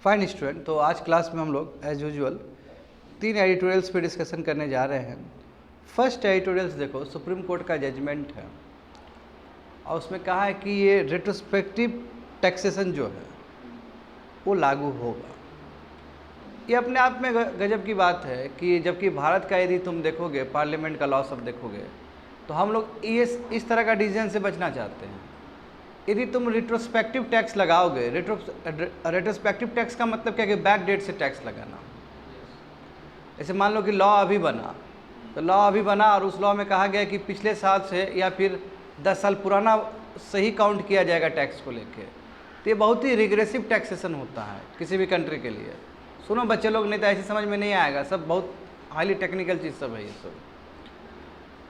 Fine student, तो आज class में हम लोग एज यूजुअल 3 एडिटोरियल्स पे डिस्कशन करने जा रहे हैं। फर्स्ट एडिटोरियल्स देखो, सुप्रीम कोर्ट का जजमेंट है और उसमें कहा है कि ये रेट्रोस्पेक्टिव टैक्सेशन जो है वो लागू होगा। ये अपने आप में गजब की बात है कि जबकि भारत का यदि तुम देखोगे, पार्लियामेंट का लॉ सब देखोगे, तो हम लोग इस तरह का डिसीजन से बचना चाहते हैं। यदि तुम रिट्रोस्पेक्टिव टैक्स लगाओगे, रेट्रोस्पेक्टिव टैक्स का मतलब क्या कि बैक डेट से टैक्स लगाना। जैसे मान लो कि लॉ अभी बना, तो लॉ अभी बना और उस लॉ में कहा गया कि पिछले साल से या फिर 10 साल पुराना सही काउंट किया जाएगा टैक्स को लेके। तो ये बहुत ही रिग्रेसिव टैक्सेशन होता है किसी भी कंट्री के लिए। सुनो बच्चे लोग, नहीं तो ऐसे समझ में नहीं आएगा, सब बहुत हाईली टेक्निकल चीज़ सब है ये सब।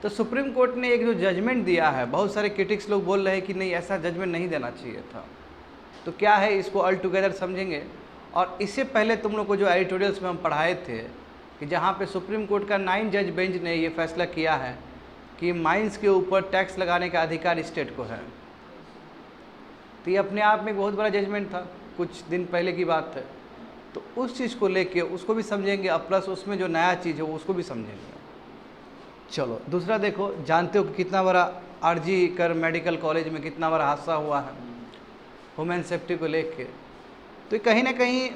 तो सुप्रीम कोर्ट ने एक जो जजमेंट दिया है, बहुत सारे क्रिटिक्स लोग बोल रहे हैं कि नहीं, ऐसा जजमेंट नहीं देना चाहिए था। तो क्या है, इसको ऑल टुगेदर समझेंगे। और इससे पहले तुम लोग को जो एडिटोरियल्स में हम पढ़ाए थे कि जहाँ पे सुप्रीम कोर्ट का 9 जज बेंच ने ये फैसला किया है कि माइंस के ऊपर टैक्स लगाने का अधिकार स्टेट को है। तो ये अपने आप में एक बहुत बड़ा जजमेंट था, कुछ दिन पहले की बात है। तो उस चीज़ को लेके उसको भी समझेंगे और प्लस उसमें जो नया चीज़ है उसको भी समझेंगे। चलो दूसरा देखो, जानते हो कि कितना बड़ा आरजी कर मेडिकल कॉलेज में कितना बड़ा हादसा हुआ है ह्यूमन सेफ्टी को लेके। तो कहीं ना कहीं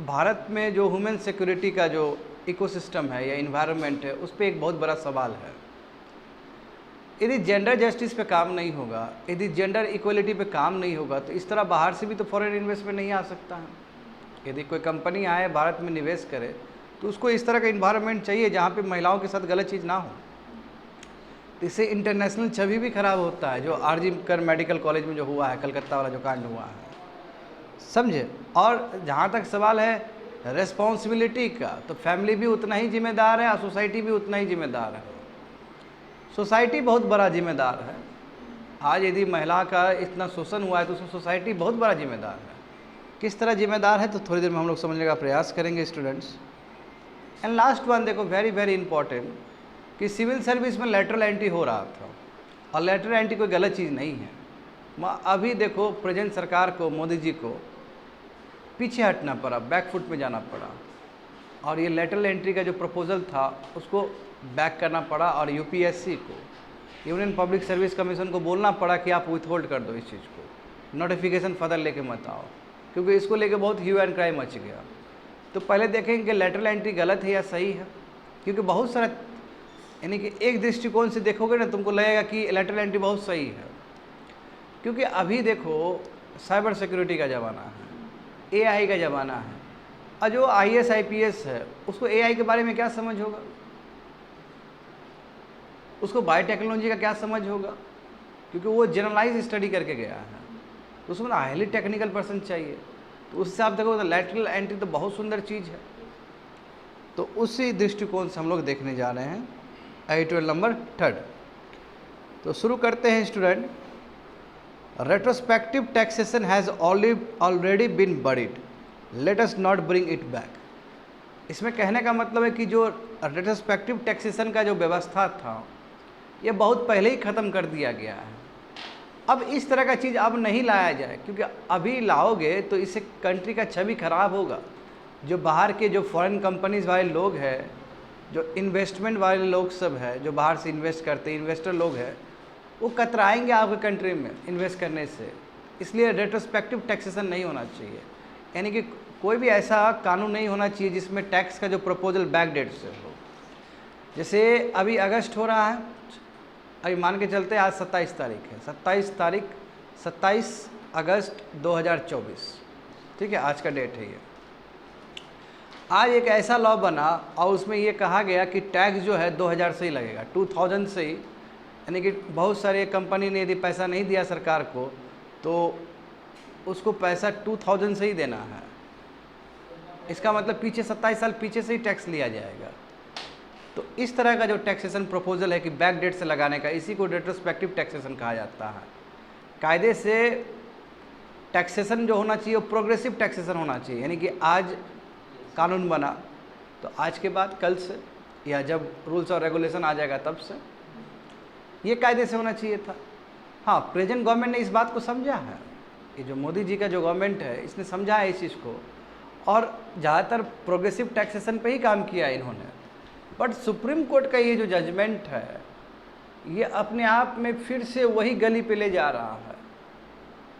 भारत में जो ह्यूमन सिक्योरिटी का जो इकोसिस्टम है या इन्वायरमेंट है, उस पर एक बहुत बड़ा सवाल है। यदि जेंडर जस्टिस पे काम नहीं होगा, यदि जेंडर इक्वलिटी पे काम नहीं होगा, तो इस तरह बाहर से भी तो फॉरेन इन्वेस्टमेंट नहीं आ सकता है। यदि कोई कंपनी आए भारत में निवेश करे, तो उसको इस तरह का इन्वायरमेंट चाहिए जहाँ पे महिलाओं के साथ गलत चीज़ ना हो। तो इससे इंटरनेशनल छवि भी खराब होता है, जो आरजी कर मेडिकल कॉलेज में जो हुआ है, कलकत्ता वाला जो कांड हुआ है, समझे। और जहाँ तक सवाल है रेस्पॉन्सिबिलिटी का, तो फैमिली भी उतना ही जिम्मेदार है और सोसाइटी भी उतना ही जिम्मेदार है। सोसाइटी बहुत बड़ा जिम्मेदार है। आज यदि महिला का इतना शोषण हुआ है तो उसमें सोसाइटी बहुत बड़ा जिम्मेदार है। किस तरह जिम्मेदार है, तो थोड़ी देर में हम लोग समझने का प्रयास करेंगे स्टूडेंट्स। एंड लास्ट वन देखो, वेरी वेरी इंपॉर्टेंट, कि सिविल सर्विस में लेटरल एंट्री हो रहा था और लेटरल एंट्री कोई गलत चीज़ नहीं है। अभी देखो प्रेजेंट सरकार को, मोदी जी को पीछे हटना पड़ा, बैकफुट में जाना पड़ा और ये लेटरल एंट्री का जो प्रपोजल था उसको बैक करना पड़ा और यूपीएससी को, यूनियन पब्लिक सर्विस कमीशन को बोलना पड़ा कि आप विथहोल्ड कर दो इस चीज़ को, नोटिफिकेशन फर्दर लेके मत आओ, क्योंकि इसको लेके बहुत ह्यू एंड क्राई मच गया। तो पहले देखेंगे कि लेटरल एंट्री गलत है या सही है, क्योंकि बहुत सारा, यानी कि एक दृष्टिकोण से देखोगे ना, तुमको लगेगा कि लेटरल एंट्री बहुत सही है। क्योंकि अभी देखो साइबर सिक्योरिटी का ज़माना है, एआई का ज़माना है, और जो आईएएस आईपीएस है उसको एआई के बारे में क्या समझ होगा, उसको बायोटेक्नोलॉजी का क्या समझ होगा, क्योंकि वो जनरलाइज स्टडी करके गया है। तो उसमें हाईली टेक्निकल पर्सन चाहिए। तो उस हिसाब देखो तो लैटरल एंट्री तो बहुत सुंदर चीज़ है। तो उसी दृष्टिकोण से हम लोग देखने जा रहे हैं एडिटोरियल नंबर 3। तो शुरू करते हैं student. Retrospective taxation has already been buried, let us not bring it back. इसमें कहने का मतलब है कि जो रेट्रोस्पेक्टिव टैक्सेशन का जो व्यवस्था था ये बहुत पहले ही ख़त्म कर दिया गया है। अब इस तरह का चीज़ अब नहीं लाया जाए, क्योंकि अभी लाओगे तो इससे कंट्री का छवि खराब होगा। जो बाहर के जो फॉरेन कंपनीज वाले लोग हैं, जो इन्वेस्टमेंट वाले लोग सब है, जो बाहर से इन्वेस्ट करते हैं, इन्वेस्टर लोग हैं, वो कतराएंगे आपके कंट्री में इन्वेस्ट करने से। इसलिए रेट्रोस्पेक्टिव टैक्सेशन नहीं होना चाहिए, यानी कि कोई भी ऐसा कानून नहीं होना चाहिए जिसमें टैक्स का जो प्रपोजल बैक डेट से हो। जैसे अभी अगस्त हो रहा है, अभी मान के चलते आज 27 तारीख है, 27 अगस्त 2024, ठीक है, आज का डेट है ये। आज एक ऐसा लॉ बना और उसमें ये कहा गया कि टैक्स जो है 2000 से ही लगेगा, 2000 से ही। यानी कि बहुत सारे कंपनी ने यदि पैसा नहीं दिया सरकार को तो उसको पैसा 2000 से ही देना है। इसका मतलब पीछे 27 साल पीछे से ही टैक्स लिया जाएगा। तो इस तरह का जो टैक्सेशन प्रपोजल है कि बैक डेट से लगाने का, इसी को रेट्रोस्पेक्टिव टैक्सेशन कहा जाता है। कायदे से टैक्सेशन जो होना चाहिए वो प्रोग्रेसिव टैक्सेशन होना चाहिए, यानी कि आज कानून बना तो आज के बाद कल से या जब रूल्स और रेगुलेशन आ जाएगा तब से ये कायदे से होना चाहिए था। हाँ, प्रेजेंट गवर्नमेंट ने इस बात को समझा है ये जो मोदी जी का जो गवर्नमेंट है इसने समझा है इस चीज़ को, और ज़्यादातर प्रोग्रेसिव टैक्सेशन पे ही काम किया है इन्होंने। बट सुप्रीम कोर्ट का ये जो जजमेंट है ये अपने आप में फिर से वही गली पे ले जा रहा है,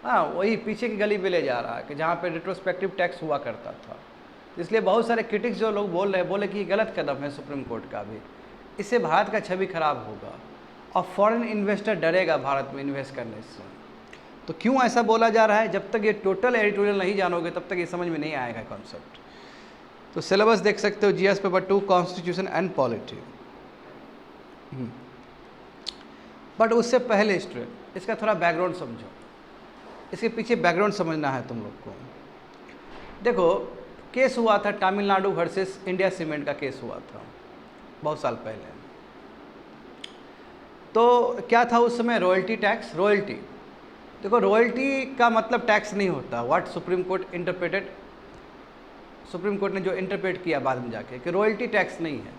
हाँ वही पीछे की गली पे ले जा रहा है कि जहाँ पे रिट्रोस्पेक्टिव टैक्स हुआ करता था। इसलिए बहुत सारे क्रिटिक्स जो लोग बोल रहे हैं, बोले कि ये गलत कदम है सुप्रीम कोर्ट का भी, इससे भारत का छवि खराब होगा और फॉरेन इन्वेस्टर डरेगा भारत में इन्वेस्ट करने से। तो क्यों ऐसा बोला जा रहा है? जब तक ये टोटल एडिटोरियल नहीं जानोगे तब तक ये समझ में नहीं आएगा कॉन्सेप्ट। तो सिलेबस देख सकते हो, GS paper 2 constitution and polity. But उससे पहले स्टूडेंट इसका थोड़ा बैकग्राउंड समझो, इसके पीछे बैकग्राउंड समझना है तुम लोग को। देखो केस हुआ था तमिलनाडु वर्सेस इंडिया सीमेंट का केस हुआ था बहुत साल पहले। तो क्या था उस समय? Royalty tax. रॉयल्टी, देखो रॉयल्टी का मतलब टैक्स नहीं होता। What supreme court interpreted, supreme court ने जो इंटरप्रेट किया बाद में जाके कि रॉयल्टी टैक्स नहीं है,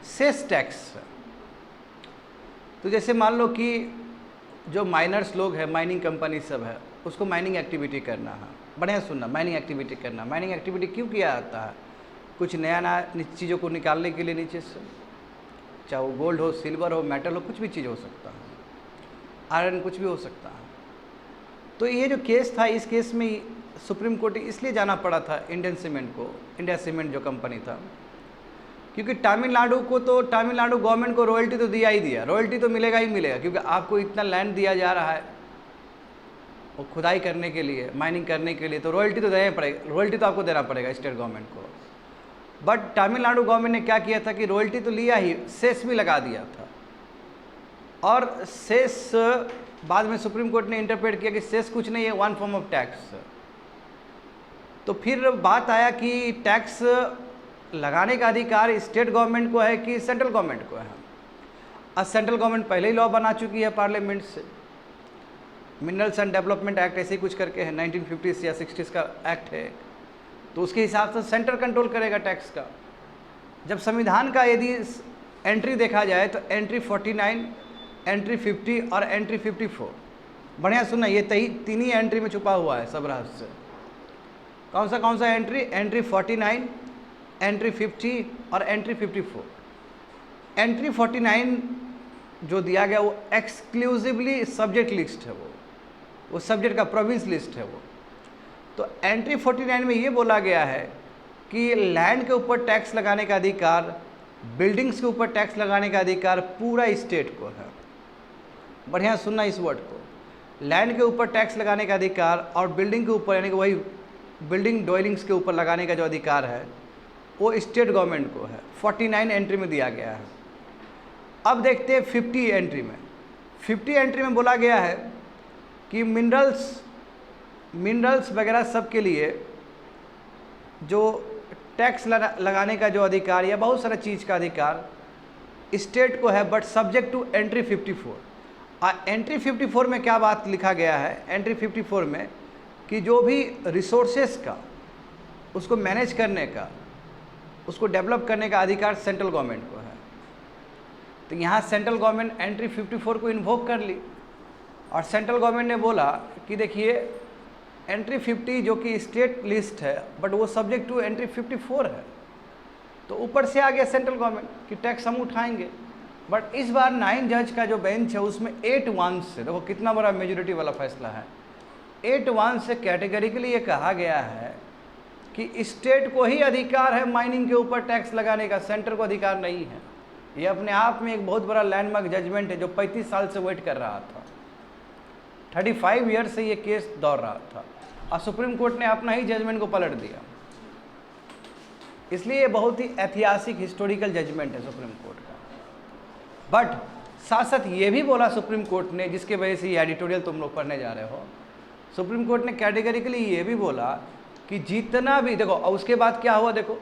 सेस टैक्स है। तो जैसे मान लो कि जो माइनर्स लोग हैं, माइनिंग कंपनी सब है, उसको माइनिंग एक्टिविटी करना है। बढ़िया सुनना, माइनिंग एक्टिविटी करना। माइनिंग एक्टिविटी क्यों किया जाता है? कुछ नया नया चीज़ों को निकालने के लिए नीचे से, चाहे वो गोल्ड हो, सिल्वर हो, मेटल हो, कुछ भी चीज़ हो सकता है, आयरन, कुछ भी हो सकता है। तो ये जो केस था, इस केस में सुप्रीम कोर्ट इसलिए जाना पड़ा था इंडियन सीमेंट को, इंडिया सीमेंट जो कंपनी था, क्योंकि तमिलनाडु को तो, तमिलनाडु गवर्नमेंट को रॉयल्टी तो दिया ही दिया, रॉयल्टी तो मिलेगा ही मिलेगा, क्योंकि आपको इतना लैंड दिया जा रहा है वो खुदाई करने के लिए, माइनिंग करने के लिए, तो रॉयल्टी तो देना पड़ेगा, रॉयल्टी तो आपको देना पड़ेगा स्टेट गवर्नमेंट को। बट तमिलनाडु गवर्नमेंट ने क्या किया था कि रॉयल्टी तो लिया ही, सेस भी लगा दिया था। और सेस बाद में सुप्रीम कोर्ट ने इंटरप्रेट किया कि सेस कुछ नहीं है, वन फॉर्म ऑफ टैक्स। तो फिर बात आया कि टैक्स लगाने का अधिकार स्टेट गवर्नमेंट को है कि सेंट्रल गवर्नमेंट को है। अब सेंट्रल गवर्नमेंट पहले ही लॉ बना चुकी है पार्लियामेंट से, मिनरल्स एंड डेवलपमेंट एक्ट ऐसे ही कुछ करके है, 1950s या 60s का एक्ट है, तो उसके हिसाब से सेंटर कंट्रोल करेगा टैक्स का। जब संविधान का यदि एंट्री देखा जाए तो एंट्री 49, एंट्री 50 और एंट्री 54, बढ़िया सुनना, ये तीन ही एंट्री में छुपा हुआ है सब रहस्य। कौन सा एंट्री? एंट्री 49, एंट्री 50 और एंट्री 54। एंट्री 49 जो दिया गया वो एक्सक्लूसिवली सब्जेक्ट लिस्ट है, वो सब्जेक्ट का प्रोविंस लिस्ट है वो। तो एंट्री 49 में ये बोला गया है कि लैंड के ऊपर टैक्स लगाने का अधिकार, बिल्डिंग्स के ऊपर टैक्स लगाने का अधिकार पूरा स्टेट को है। बढ़िया सुनना इस वर्ड को, लैंड के ऊपर टैक्स लगाने का अधिकार और बिल्डिंग के ऊपर, यानी कि वही बिल्डिंग डवेलिंग्स के ऊपर लगाने का जो अधिकार है वो स्टेट गवर्नमेंट को है। 49 एंट्री में दिया गया है। अब देखते हैं 50 एंट्री में। 50 एंट्री में बोला गया है कि मिनरल्स वगैरह सब के लिए जो टैक्स लगाने का जो अधिकार या बहुत सारा चीज़ का अधिकार स्टेट को है, but subject to entry 54। Entry 54 में क्या बात लिखा गया है? एंट्री 54 में कि जो भी रिसोर्सेस का, उसको मैनेज करने का, उसको डेवलप करने का अधिकार सेंट्रल गवर्नमेंट को है। तो यहाँ सेंट्रल गवर्नमेंट एंट्री 54 को इन्वोक कर ली और सेंट्रल गवर्नमेंट ने बोला कि देखिए एंट्री 50 जो कि स्टेट लिस्ट है, बट वो सब्जेक्ट टू एंट्री 54 है, तो ऊपर से आ गया सेंट्रल गवर्नमेंट कि टैक्स हम उठाएंगे। बट इस बार 9 जज का जो बेंच है उसमें 8-1 से, देखो कितना बड़ा मेजोरिटी वाला फैसला है, 8-1 से कैटेगरिकली ये कहा गया है कि स्टेट को ही अधिकार है माइनिंग के ऊपर टैक्स लगाने का, सेंटर को अधिकार नहीं है। ये अपने आप में एक बहुत बड़ा लैंडमार्क जजमेंट है जो 35 साल से वेट कर रहा था, 35 ईयर से ये केस दौड़ रहा था और सुप्रीम कोर्ट ने अपना ही जजमेंट को पलट दिया। इसलिए ये बहुत ही ऐतिहासिक हिस्टोरिकल जजमेंट है सुप्रीम कोर्ट का। बट साथ साथ ये भी बोला सुप्रीम कोर्ट ने, जिसके वजह से ये एडिटोरियल तुम लोग पढ़ने जा रहे हो, सुप्रीम कोर्ट ने कैटेगरिकली ये भी बोला कि जितना भी, देखो और उसके बाद क्या हुआ, देखो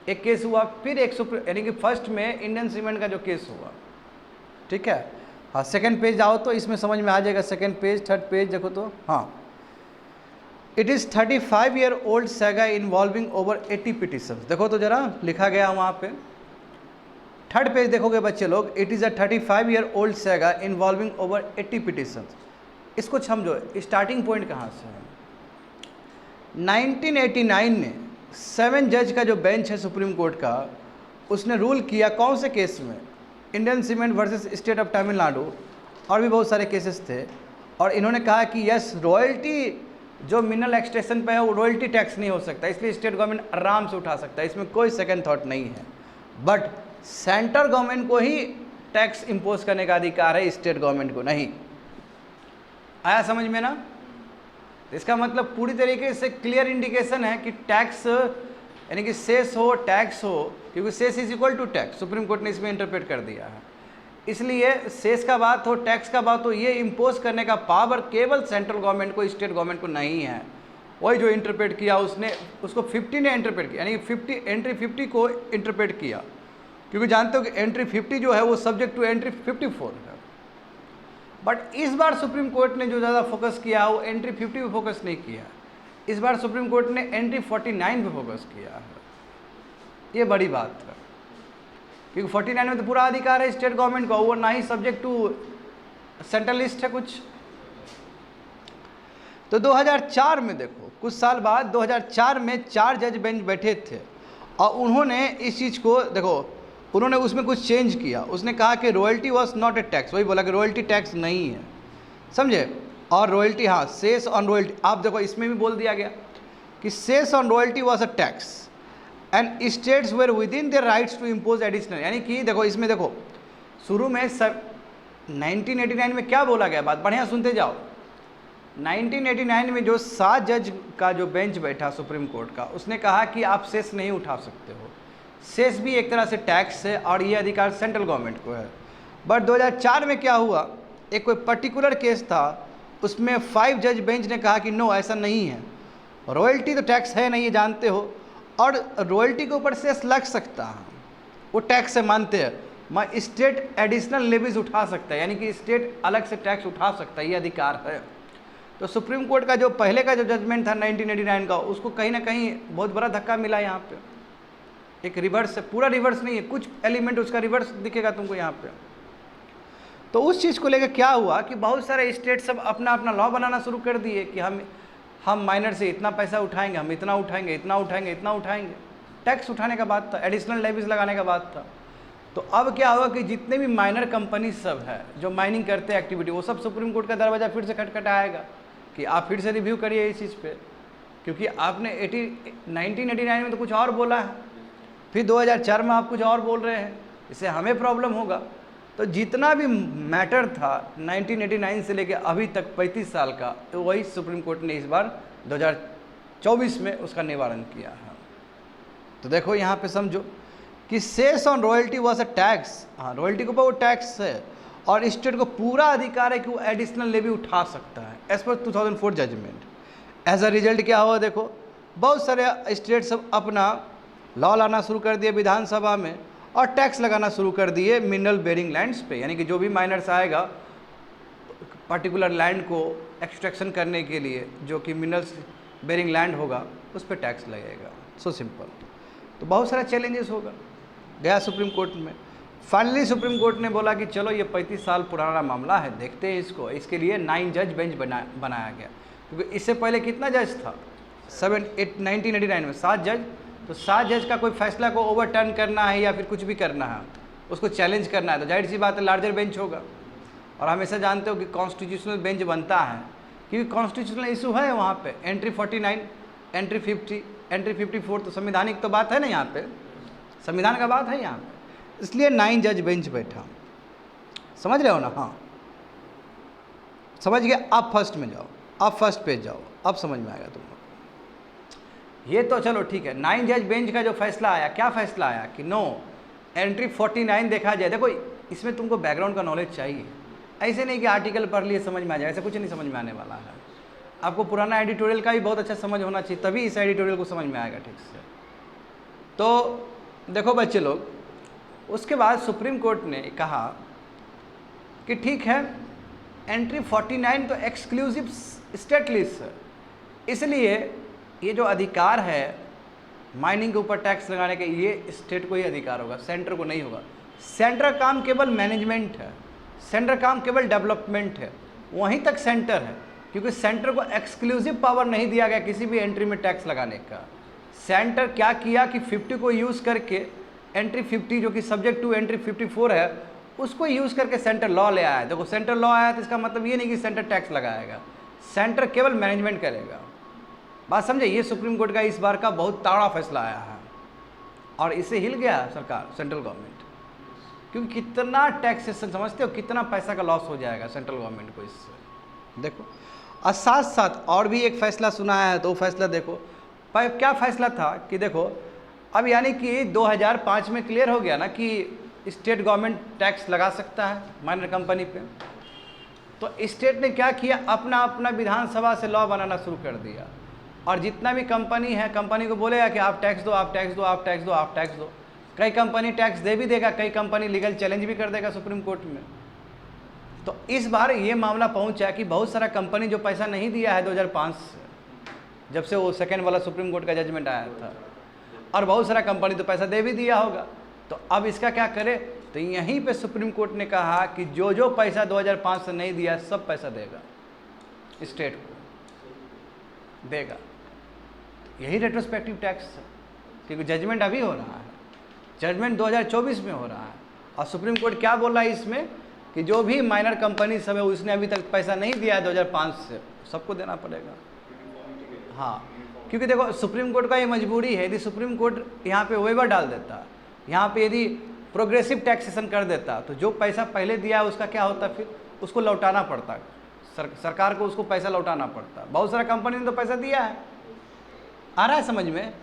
एक केस हुआ, फिर एक यानी कि फर्स्ट में इंडियन सीमेंट का जो केस हुआ, ठीक है। हाँ सेकंड पेज आओ तो इसमें समझ में आ जाएगा। सेकंड पेज, थर्ड पेज देखो तो, हाँ, it is 35 year old saga involving over 80 petitions. देखो तो जरा लिखा गया वहाँ पे, थर्ड पेज देखोगे बच्चे लोग, it is a 35 year old saga involving over 80 petitions. इसको समझो, स्टार्टिंग पॉइंट कहाँ से है। 1989 में 7 जज का जो बेंच है सुप्रीम कोर्ट का, उसने रूल किया कौन से केस में, Indian cement versus state of Tamil Nadu, और भी बहुत सारे केसेस थे। और इन्होंने कहा कि यस, रॉयल्टी जो मिनरल एक्सट्रैक्शन पे है वो रॉयल्टी टैक्स नहीं हो सकता, इसलिए स्टेट गवर्नमेंट आराम से उठा सकता है, इसमें कोई सेकंड थॉट नहीं है। बट सेंट्रल गवर्नमेंट को ही टैक्स इम्पोज करने का अधिकार है, स्टेट गवर्नमेंट को नहीं। आया समझ में ना? इसका मतलब पूरी तरीके से क्लियर इंडिकेशन है कि टैक्स यानी कि सेस हो, टैक्स हो, क्योंकि cess is equal to tax, supreme court ने इसमें इंटरप्रेट कर दिया है। इसलिए सेस का बात हो, टैक्स का बात हो, ये इम्पोज करने का पावर केवल सेंट्रल गवर्नमेंट को, स्टेट गवर्नमेंट को नहीं है। वही जो इंटरप्रेट किया उसने, उसको 50 ने इंटरप्रेट किया, यानी 50 एंट्री 50 को इंटरप्रेट किया, क्योंकि जानते हो कि एंट्री 50 जो है वो सब्जेक्ट टू एंट्री 54 है। बट इस बार सुप्रीम कोर्ट ने जो ज़्यादा फोकस किया वो एंट्री 50 पे फोकस नहीं किया, इस बार सुप्रीम कोर्ट ने एंट्री 49 पे फोकस किया है। ये बड़ी बात है, क्योंकि 49 में तो पूरा अधिकार है स्टेट गवर्नमेंट का, वो ना ही सब्जेक्ट टू सेंट्रल लिस्ट है कुछ। तो 2004 में देखो, कुछ साल बाद 2004 में 4 जज बेंच बैठे थे और उन्होंने इस चीज़ को देखो, उन्होंने उसमें कुछ चेंज किया। उसने कहा कि royalty was not a tax, वही बोला कि रॉयल्टी टैक्स नहीं है, समझे। और रॉयल्टी, हाँ, सेस ऑन रॉयल्टी, आप देखो इसमें भी बोल दिया गया कि cess on royalty was a tax and states were within their rights to impose additional. यानी कि देखो इसमें देखो शुरू में 1989 में क्या बोला गया, बात बढ़िया सुनते जाओ। 1989 में जो 7 जज का जो बेंच बैठा सुप्रीम कोर्ट का, उसने कहा कि आप सेस नहीं उठा सकते हो, सेस भी एक तरह से टैक्स है और ये अधिकार सेंट्रल गवर्नमेंट को है। बट 2004 में क्या हुआ, एक कोई पर्टिकुलर केस था, उसमें 5 जज बेंच ने कहा कि नो, ऐसा नहीं है, रॉयल्टी तो टैक्स है नहीं, ये जानते हो, और रॉयल्टी के ऊपर सेस लग सकता है, वो टैक्स से मानते हैं, मैं स्टेट एडिशनल लेवीज उठा सकता है, यानी कि स्टेट अलग से टैक्स उठा सकता है, ये अधिकार है। तो सुप्रीम कोर्ट का जो पहले का जो जजमेंट था 1989 का, उसको कहीं ना कहीं बहुत बड़ा धक्का मिला यहाँ पे, एक रिवर्स है, पूरा रिवर्स नहीं है, कुछ एलिमेंट उसका रिवर्स दिखेगा तुमको यहाँ पे। तो उस चीज़ को लेकर क्या हुआ कि बहुत सारे स्टेट सब अपना अपना लॉ बनाना शुरू कर दिए कि हम माइनर से इतना पैसा उठाएंगे, हम इतना उठाएंगे, इतना उठाएंगे, इतना उठाएंगे। टैक्स उठाने का बात था, एडिशनल लेवीज लगाने का बात था। तो अब क्या हुआ कि जितने भी माइनर कंपनी सब है जो माइनिंग करते हैं एक्टिविटी, वो सब सुप्रीम कोर्ट का दरवाज़ा फिर से खटखटाएगा कि आप फिर से रिव्यू करिए इस चीज़ पे, क्योंकि आपने 1989 में तो कुछ और बोला है, फिर 2004 में आप कुछ और बोल रहे हैं, इससे हमें प्रॉब्लम होगा। तो जितना भी मैटर था 1989 से लेकर अभी तक 35 साल का, तो वही सुप्रीम कोर्ट ने इस बार 2024 में उसका निवारण किया है। तो देखो यहाँ पे समझो कि cess on royalty was a tax, हाँ, रॉयल्टी के ऊपर वो टैक्स है और स्टेट को पूरा अधिकार है कि वो एडिशनल लेवी उठा सकता है as per 2004 judgement. As a result क्या हुआ, देखो बहुत सारे स्टेट सब अपना लॉ लाना शुरू कर दिए विधानसभा में और टैक्स लगाना शुरू कर दिए मिनरल बेरिंग लैंड्स पे, यानी कि जो भी माइनर्स आएगा पर्टिकुलर लैंड को एक्सट्रैक्शन करने के लिए, जो कि मिनरल्स बेरिंग लैंड होगा, उस पर टैक्स लगेगा। So simple. तो बहुत सारा चैलेंजेस होगा, गया सुप्रीम कोर्ट में। फाइनली सुप्रीम कोर्ट ने बोला कि चलो ये 35 साल पुराना मामला है, देखते हैं इसको। इसके लिए 9 जज बेंच बनाया गया, क्योंकि इससे पहले कितना जज था 1989 में 7 जज। तो 7 जज का कोई फैसला को ओवरटर्न करना है या फिर कुछ भी करना है, उसको चैलेंज करना है, तो जाहिर सी बात है लार्जर बेंच होगा। और हमेशा जानते हो कि कॉन्स्टिट्यूशनल बेंच बनता है क्योंकि कॉन्स्टिट्यूशनल इशू है वहाँ पे, एंट्री 49, एंट्री 50, एंट्री 54, तो संवैधानिक तो बात है ना, यहाँ पे संविधान का बात है यहाँ पे, इसलिए 9 जज बेंच बैठा। समझ रहे हो ना? हाँ, समझ गए। आप फर्स्ट में जाओ, आप फर्स्ट पेज जाओ, अब समझ में आएगा तुमको। ये तो चलो ठीक है, 9 जज बेंच का जो फैसला आया, क्या फैसला आया कि नो, एंट्री 49 देखा जाए। देखो इसमें तुमको बैकग्राउंड का नॉलेज चाहिए, ऐसे नहीं कि आर्टिकल पढ़ लिए समझ में आ जाए, ऐसा कुछ नहीं समझ में आने वाला है। आपको पुराना एडिटोरियल का भी बहुत अच्छा समझ होना चाहिए, तभी इस एडिटोरियल को समझ में आएगा ठीक से। तो देखो बच्चे लोग, उसके बाद सुप्रीम कोर्ट ने कहा कि ठीक है, एंट्री 49 तो एक्सक्लूसिव स्टेट लिस्ट है, इसलिए ये जो अधिकार है माइनिंग के ऊपर टैक्स लगाने के, ये स्टेट को ही अधिकार होगा, सेंटर को नहीं होगा। सेंटर काम केवल मैनेजमेंट है, सेंटर काम केवल डेवलपमेंट है, वहीं तक सेंटर है, क्योंकि सेंटर को एक्सक्लूसिव पावर नहीं दिया गया किसी भी एंट्री में टैक्स लगाने का। सेंटर क्या किया कि 50 को यूज़ करके एंट्री 50 जो कि सब्जेक्ट टू एंट्री 54 है उसको यूज़ करके सेंटर लॉ ले आया है। देखो सेंटर लॉ आया तो इसका मतलब ये नहीं कि सेंटर टैक्स लगाएगा, सेंटर केवल मैनेजमेंट करेगा। बात समझे, ये सुप्रीम कोर्ट का इस बार का बहुत तगड़ा फैसला आया है और इससे हिल गया सरकार, सेंट्रल गवर्नमेंट, क्योंकि कितना टैक्सेशन समझते हो, कितना पैसा का लॉस हो जाएगा सेंट्रल गवर्नमेंट को इससे। देखो और साथ साथ और भी एक फैसला सुनाया है, तो वो फैसला देखो क्या फैसला था कि देखो अब यानी कि 2005 में क्लियर हो गया ना कि स्टेट गवर्नमेंट टैक्स लगा सकता है माइनर कंपनी पे। तो स्टेट ने क्या किया, अपना अपना विधानसभा से लॉ बनाना शुरू कर दिया और जितना भी कंपनी है कंपनी को बोलेगा कि आप टैक्स दो, आप टैक्स दो, आप टैक्स दो, आप टैक्स दो। कई कंपनी टैक्स दे भी देगा, कई कंपनी लीगल चैलेंज भी कर देगा सुप्रीम कोर्ट में। तो इस बार ये मामला पहुंचा कि बहुत सारा कंपनी जो पैसा नहीं दिया है 2005 से, जब से वो सेकेंड वाला सुप्रीम कोर्ट का जजमेंट आया था, और बहुत सारा कंपनी तो पैसा दे भी दिया होगा। तो अब इसका क्या करे, तो यहीं पे सुप्रीम कोर्ट ने कहा कि जो जो पैसा 2005 से नहीं दिया सब पैसा देगा, स्टेट को देगा। यही रेट्रोस्पेक्टिव टैक्स है, क्योंकि जजमेंट अभी हो रहा है, जजमेंट 2024 में हो रहा है। और सुप्रीम कोर्ट क्या बोल रहा है इसमें कि जो भी माइनर कंपनी सब है उसने अभी तक पैसा नहीं दिया है 2005 से, सबको देना पड़ेगा। हाँ, क्योंकि देखो सुप्रीम कोर्ट का ये मजबूरी है, यदि सुप्रीम कोर्ट यहाँ पे वेवर डाल देता, यहाँ पे यदि प्रोग्रेसिव टैक्सेशन कर देता, तो जो पैसा पहले दिया है उसका क्या होता, फिर उसको लौटाना पड़ता, सरकार को उसको पैसा लौटाना पड़ता। बहुत सारा कंपनी ने तो पैसा दिया है, आ रहा है समझ में,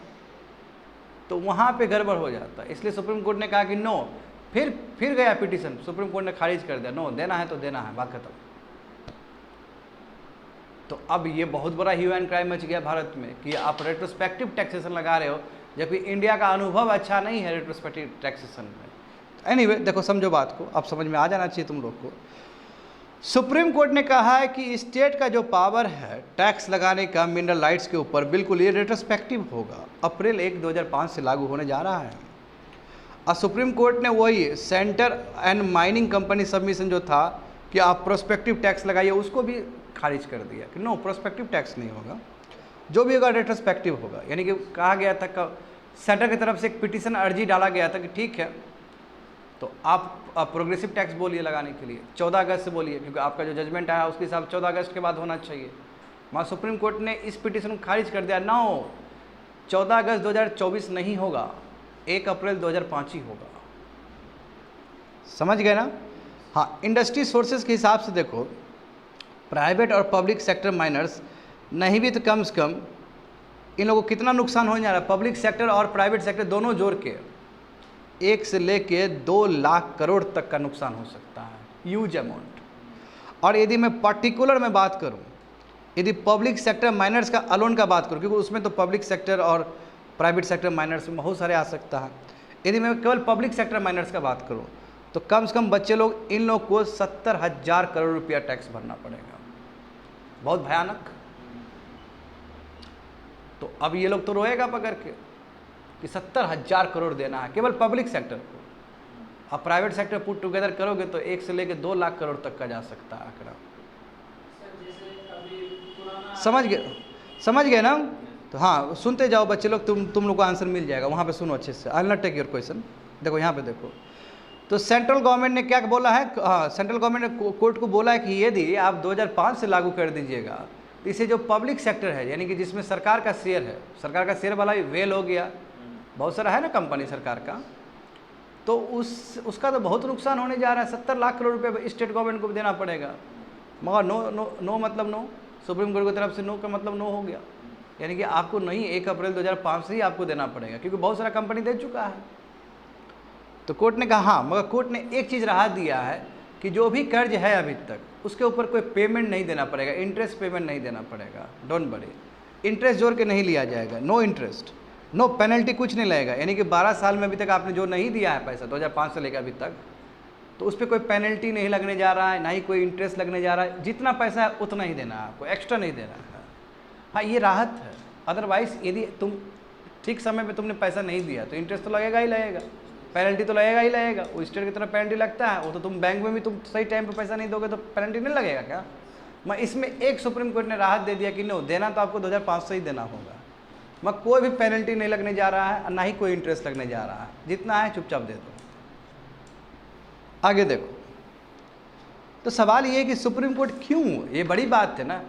तो वहाँ पे गड़बड़ हो जाता है। इसलिए सुप्रीम कोर्ट ने कहा कि नो, फिर गया पिटीशन, सुप्रीम कोर्ट ने खारिज कर दिया, नो देना है तो देना है, बात खत्म। तो अब ये बहुत बड़ा ह्यू एंड क्राइम मच गया भारत में कि आप रेट्रोस्पेक्टिव टैक्सेशन लगा रहे हो, जबकि इंडिया का अनुभव अच्छा नहीं है रेट्रोस्पेक्टिव टैक्सेशन में। एनीवे देखो समझो बात को, अब समझ में आ जाना चाहिए तुम लोग को। सुप्रीम कोर्ट ने कहा है कि स्टेट का जो पावर है टैक्स लगाने का मिनरल राइट्स के ऊपर, बिल्कुल ये रेट्रोस्पेक्टिव होगा, अप्रैल 1, 2005 से लागू होने जा रहा है। और सुप्रीम कोर्ट ने वही centre and mining company submission जो था कि आप प्रोस्पेक्टिव टैक्स लगाइए, उसको भी खारिज कर दिया कि नो, प्रोस्पेक्टिव टैक्स नहीं होगा, जो भी होगा रेट्रोस्पेक्टिव होगा। यानी कि कहा गया था, सेंटर की तरफ से एक पिटीशन अर्जी डाला गया था कि ठीक है तो आप प्रोग्रेसिव टैक्स बोलिए लगाने के लिए 14 अगस्त से बोलिए, क्योंकि आपका जो जजमेंट आया उसके हिसाब 14 अगस्त के बाद होना चाहिए। वहाँ सुप्रीम कोर्ट ने इस पिटीशन को खारिज कर दिया, नो 14 अगस्त 2024 नहीं होगा, 1 अप्रैल 2005 ही होगा। समझ गए ना। हाँ, इंडस्ट्री सोर्सेज के हिसाब से देखो, प्राइवेट और पब्लिक सेक्टर माइनर्स नहीं भी तो कम से कम इन लोगों को कितना नुकसान होने जा रहा है, पब्लिक सेक्टर और प्राइवेट सेक्टर दोनों जोड़ के 1 से लेके 2 लाख करोड़ तक का नुकसान हो सकता है, ह्यूज अमाउंट। और यदि मैं पर्टिकुलर में बात करूं, यदि पब्लिक सेक्टर माइनर्स का अलोन का बात करूं, क्योंकि उसमें तो पब्लिक सेक्टर और प्राइवेट सेक्टर माइनर्स में बहुत सारे आ सकता है, यदि मैं केवल पब्लिक सेक्टर माइनर्स का बात करूं तो कम से कम बच्चे लोग, इन लोग को 70,000 करोड़ रुपया टैक्स भरना पड़ेगा, बहुत भयानक। तो अब ये लोग तो रोएगा पकड़ के कि 70,000 करोड़ देना है केवल पब्लिक सेक्टर को। अब प्राइवेट सेक्टर पुट टुगेदर करोगे तो 1 से लेकर 2 लाख करोड़ तक का जा सकता है आंकड़ा। समझ गए ना। तो हाँ, सुनते जाओ बच्चे लोग, तुम लोग को आंसर मिल जाएगा, वहाँ पे सुनो अच्छे से। I will not take your question. देखो यहाँ पे देखो, तो सेंट्रल गवर्नमेंट ने क्या बोला है, हाँ सेंट्रल गवर्नमेंट ने कोर्ट को बोला है कि यदि आप 2005 से लागू कर दीजिएगा तो इसे जो पब्लिक सेक्टर है, यानी कि जिसमें सरकार का शेयर है, सरकार का शेयर वाला वेल हो गया, बहुत सारा है ना कंपनी सरकार का, तो उसका तो बहुत नुकसान होने जा रहा है। 70 लाख करोड़ रुपये स्टेट गवर्नमेंट को देना पड़ेगा। मगर नो मतलब नो, सुप्रीम कोर्ट की तरफ से नो का मतलब नो हो गया, यानी कि आपको नहीं 1 अप्रैल 2005 से ही आपको देना पड़ेगा, क्योंकि बहुत सारा कंपनी दे चुका है। तो कोर्ट ने कहा हाँ, मगर कोर्ट ने एक चीज़ राहत दिया है कि जो भी कर्ज है अभी तक उसके ऊपर कोई पेमेंट नहीं देना पड़ेगा, इंटरेस्ट पेमेंट नहीं देना पड़ेगा, डोंट वरी, इंटरेस्ट जोड़ के नहीं लिया जाएगा, नो इंटरेस्ट, नो पेनल्टी, कुछ नहीं लगेगा। यानी कि 12 साल में अभी तक आपने जो नहीं दिया है पैसा 2005 से लेकर अभी तक, तो उस पर कोई पेनल्टी नहीं लगने जा रहा है, ना ही कोई इंटरेस्ट लगने जा रहा है, जितना पैसा है उतना ही देना है आपको, एक्स्ट्रा नहीं देना है। हाँ, ये राहत है। अदरवाइज यदि तुम ठीक समय पे तुमने पैसा नहीं दिया तो इंटरेस्ट तो लगेगा ही लगेगा, पेनल्टी तो लगेगा ही लगेगा। वो स्टेट की तरफ पेनल्टी लगता है, वो तो तुम बैंक में भी तुम सही टाइम पे पैसा नहीं दोगे तो पेनल्टी नहीं लगेगा क्या? मैं इसमें एक सुप्रीम कोर्ट ने राहत दे दिया कि नो, देना तो आपको 2500 ही देना होगा, मैं कोई भी पेनल्टी नहीं लगने जा रहा है और ना ही कोई इंटरेस्ट लगने जा रहा है, जितना है चुपचाप दे दो। आगे देखो, तो सवाल ये है कि सुप्रीम कोर्ट क्यों, ये बड़ी बात है ना,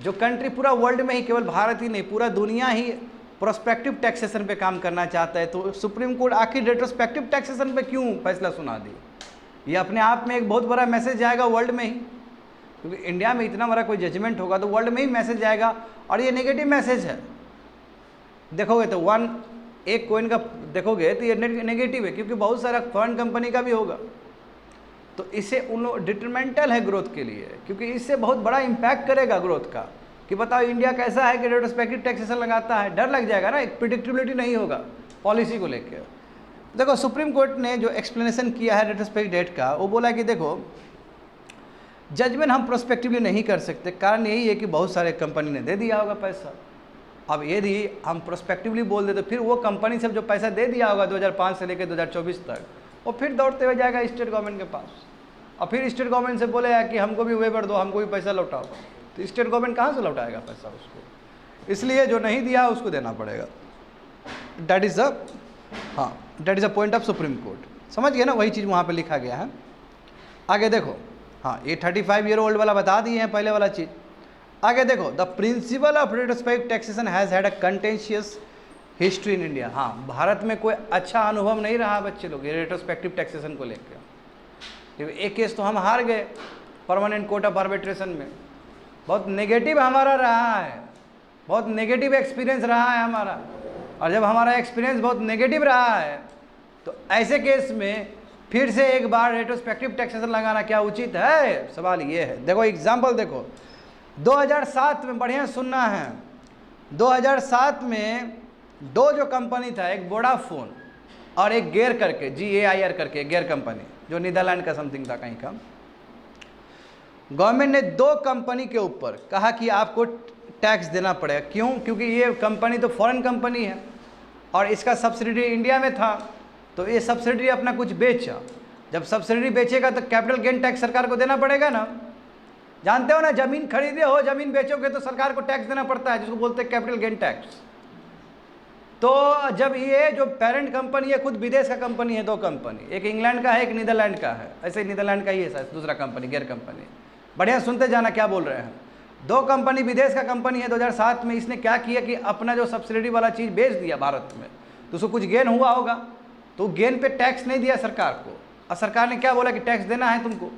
जो कंट्री पूरा वर्ल्ड में ही, केवल भारत ही नहीं पूरा दुनिया ही प्रोस्पेक्टिव टैक्सेशन पे काम करना चाहता है, तो सुप्रीम कोर्ट आखिर रेट्रोस्पेक्टिव टैक्सेशन पे क्यों फैसला सुना दी? ये अपने आप में एक बहुत बड़ा मैसेज जाएगा वर्ल्ड में ही, क्योंकि इंडिया में इतना बड़ा कोई जजमेंट होगा तो वर्ल्ड में ही मैसेज जाएगा, और ये नेगेटिव मैसेज है। देखोगे तो एक कोइन का देखोगे तो ये नेगेटिव है, क्योंकि बहुत सारा फॉरेन कंपनी का भी होगा, तो इससे उन लोग डिटरमेंटल है ग्रोथ के लिए, क्योंकि इससे बहुत बड़ा इम्पैक्ट करेगा ग्रोथ का, कि बताओ इंडिया कैसा है कि रेट्रोस्पेक्टिव टैक्सेशन लगाता है, डर लग जाएगा ना, एक प्रिडिक्टेबिलिटी नहीं होगा पॉलिसी को लेकर। देखो सुप्रीम कोर्ट ने जो एक्सप्लेनेशन किया है रेट्रोस्पेक्टिव डेट का, वो बोला कि देखो जजमेंट हम प्रोस्पेक्टिवली नहीं कर सकते, कारण यही है कि बहुत सारे कंपनी ने दे दिया होगा पैसा। अब यदि हम प्रोस्पेक्टिवली बोल दे तो फिर वो कंपनी सब जो पैसा दे दिया होगा 2005 से लेकर 2024 तक, वो फिर दौड़ते हुए जाएगा स्टेट गवर्नमेंट के पास, और फिर स्टेट गवर्नमेंट से बोलेगा कि हमको भी वेवर दो, हमको भी पैसा लौटाओ, तो स्टेट गवर्नमेंट कहाँ से लौटाएगा पैसा उसको? इसलिए जो नहीं दिया उसको देना पड़ेगा। That is the point of supreme court. समझ गए ना, वही चीज़ वहाँ पे लिखा गया है। आगे देखो, हाँ ये 35 ईयर ओल्ड वाला बता दिए हैं पहले वाला चीज़। आगे देखो, the principle of retrospective taxation has had a contentious history in India. हाँ, भारत में कोई अच्छा अनुभव नहीं रहा बच्चे लोग ये रेट्रोस्पेक्टिव टैक्सेशन को लेकर। एक केस तो हम हार गए परमानेंट कोर्ट ऑफ आर्बिट्रेशन में, बहुत नेगेटिव हमारा रहा है, बहुत नेगेटिव एक्सपीरियंस रहा है हमारा, और जब हमारा एक्सपीरियंस बहुत नेगेटिव रहा है तो ऐसे केस में फिर से एक बार रेट्रोस्पेक्टिव टैक्सेशन लगाना क्या उचित है? सवाल ये है। देखो एग्जाम्पल देखो, 2007 में, बढ़िया सुनना है, 2007 में दो जो कंपनी था, एक वोडाफोन और एक गेयर करके, GAIR करके गेयर कंपनी, जो नीदरलैंड का समथिंग था कहीं का। गवर्नमेंट ने दो कंपनी के ऊपर कहा कि आपको टैक्स देना पड़ेगा। क्यों? क्योंकि ये कंपनी तो फॉरेन कंपनी है और इसका सब्सिडी इंडिया में था, तो ये सब्सिडी अपना कुछ बेचा। जब सब्सिडी बेचेगा तो कैपिटल गेन टैक्स सरकार को देना पड़ेगा ना। जानते हो ना, जमीन खरीदे हो, जमीन बेचोगे तो सरकार को टैक्स देना पड़ता है, जिसको बोलते हैं कैपिटल गेन टैक्स। तो जब ये जो पेरेंट कंपनी है खुद विदेश का कंपनी है, दो कंपनी, एक इंग्लैंड का है, एक नीदरलैंड का है, ऐसे ही नीदरलैंड का ही है दूसरा कंपनी, गेयर कंपनी। बढ़िया सुनते जाना क्या बोल रहे हैं। दो कंपनी विदेश का कंपनी है। 2007 में इसने क्या किया कि अपना जो सब्सिडी वाला चीज़ बेच दिया भारत में, तो उसको कुछ गेन हुआ होगा, तो गेन पे टैक्स नहीं दिया सरकार को, और सरकार ने क्या बोला कि टैक्स देना है तुमको।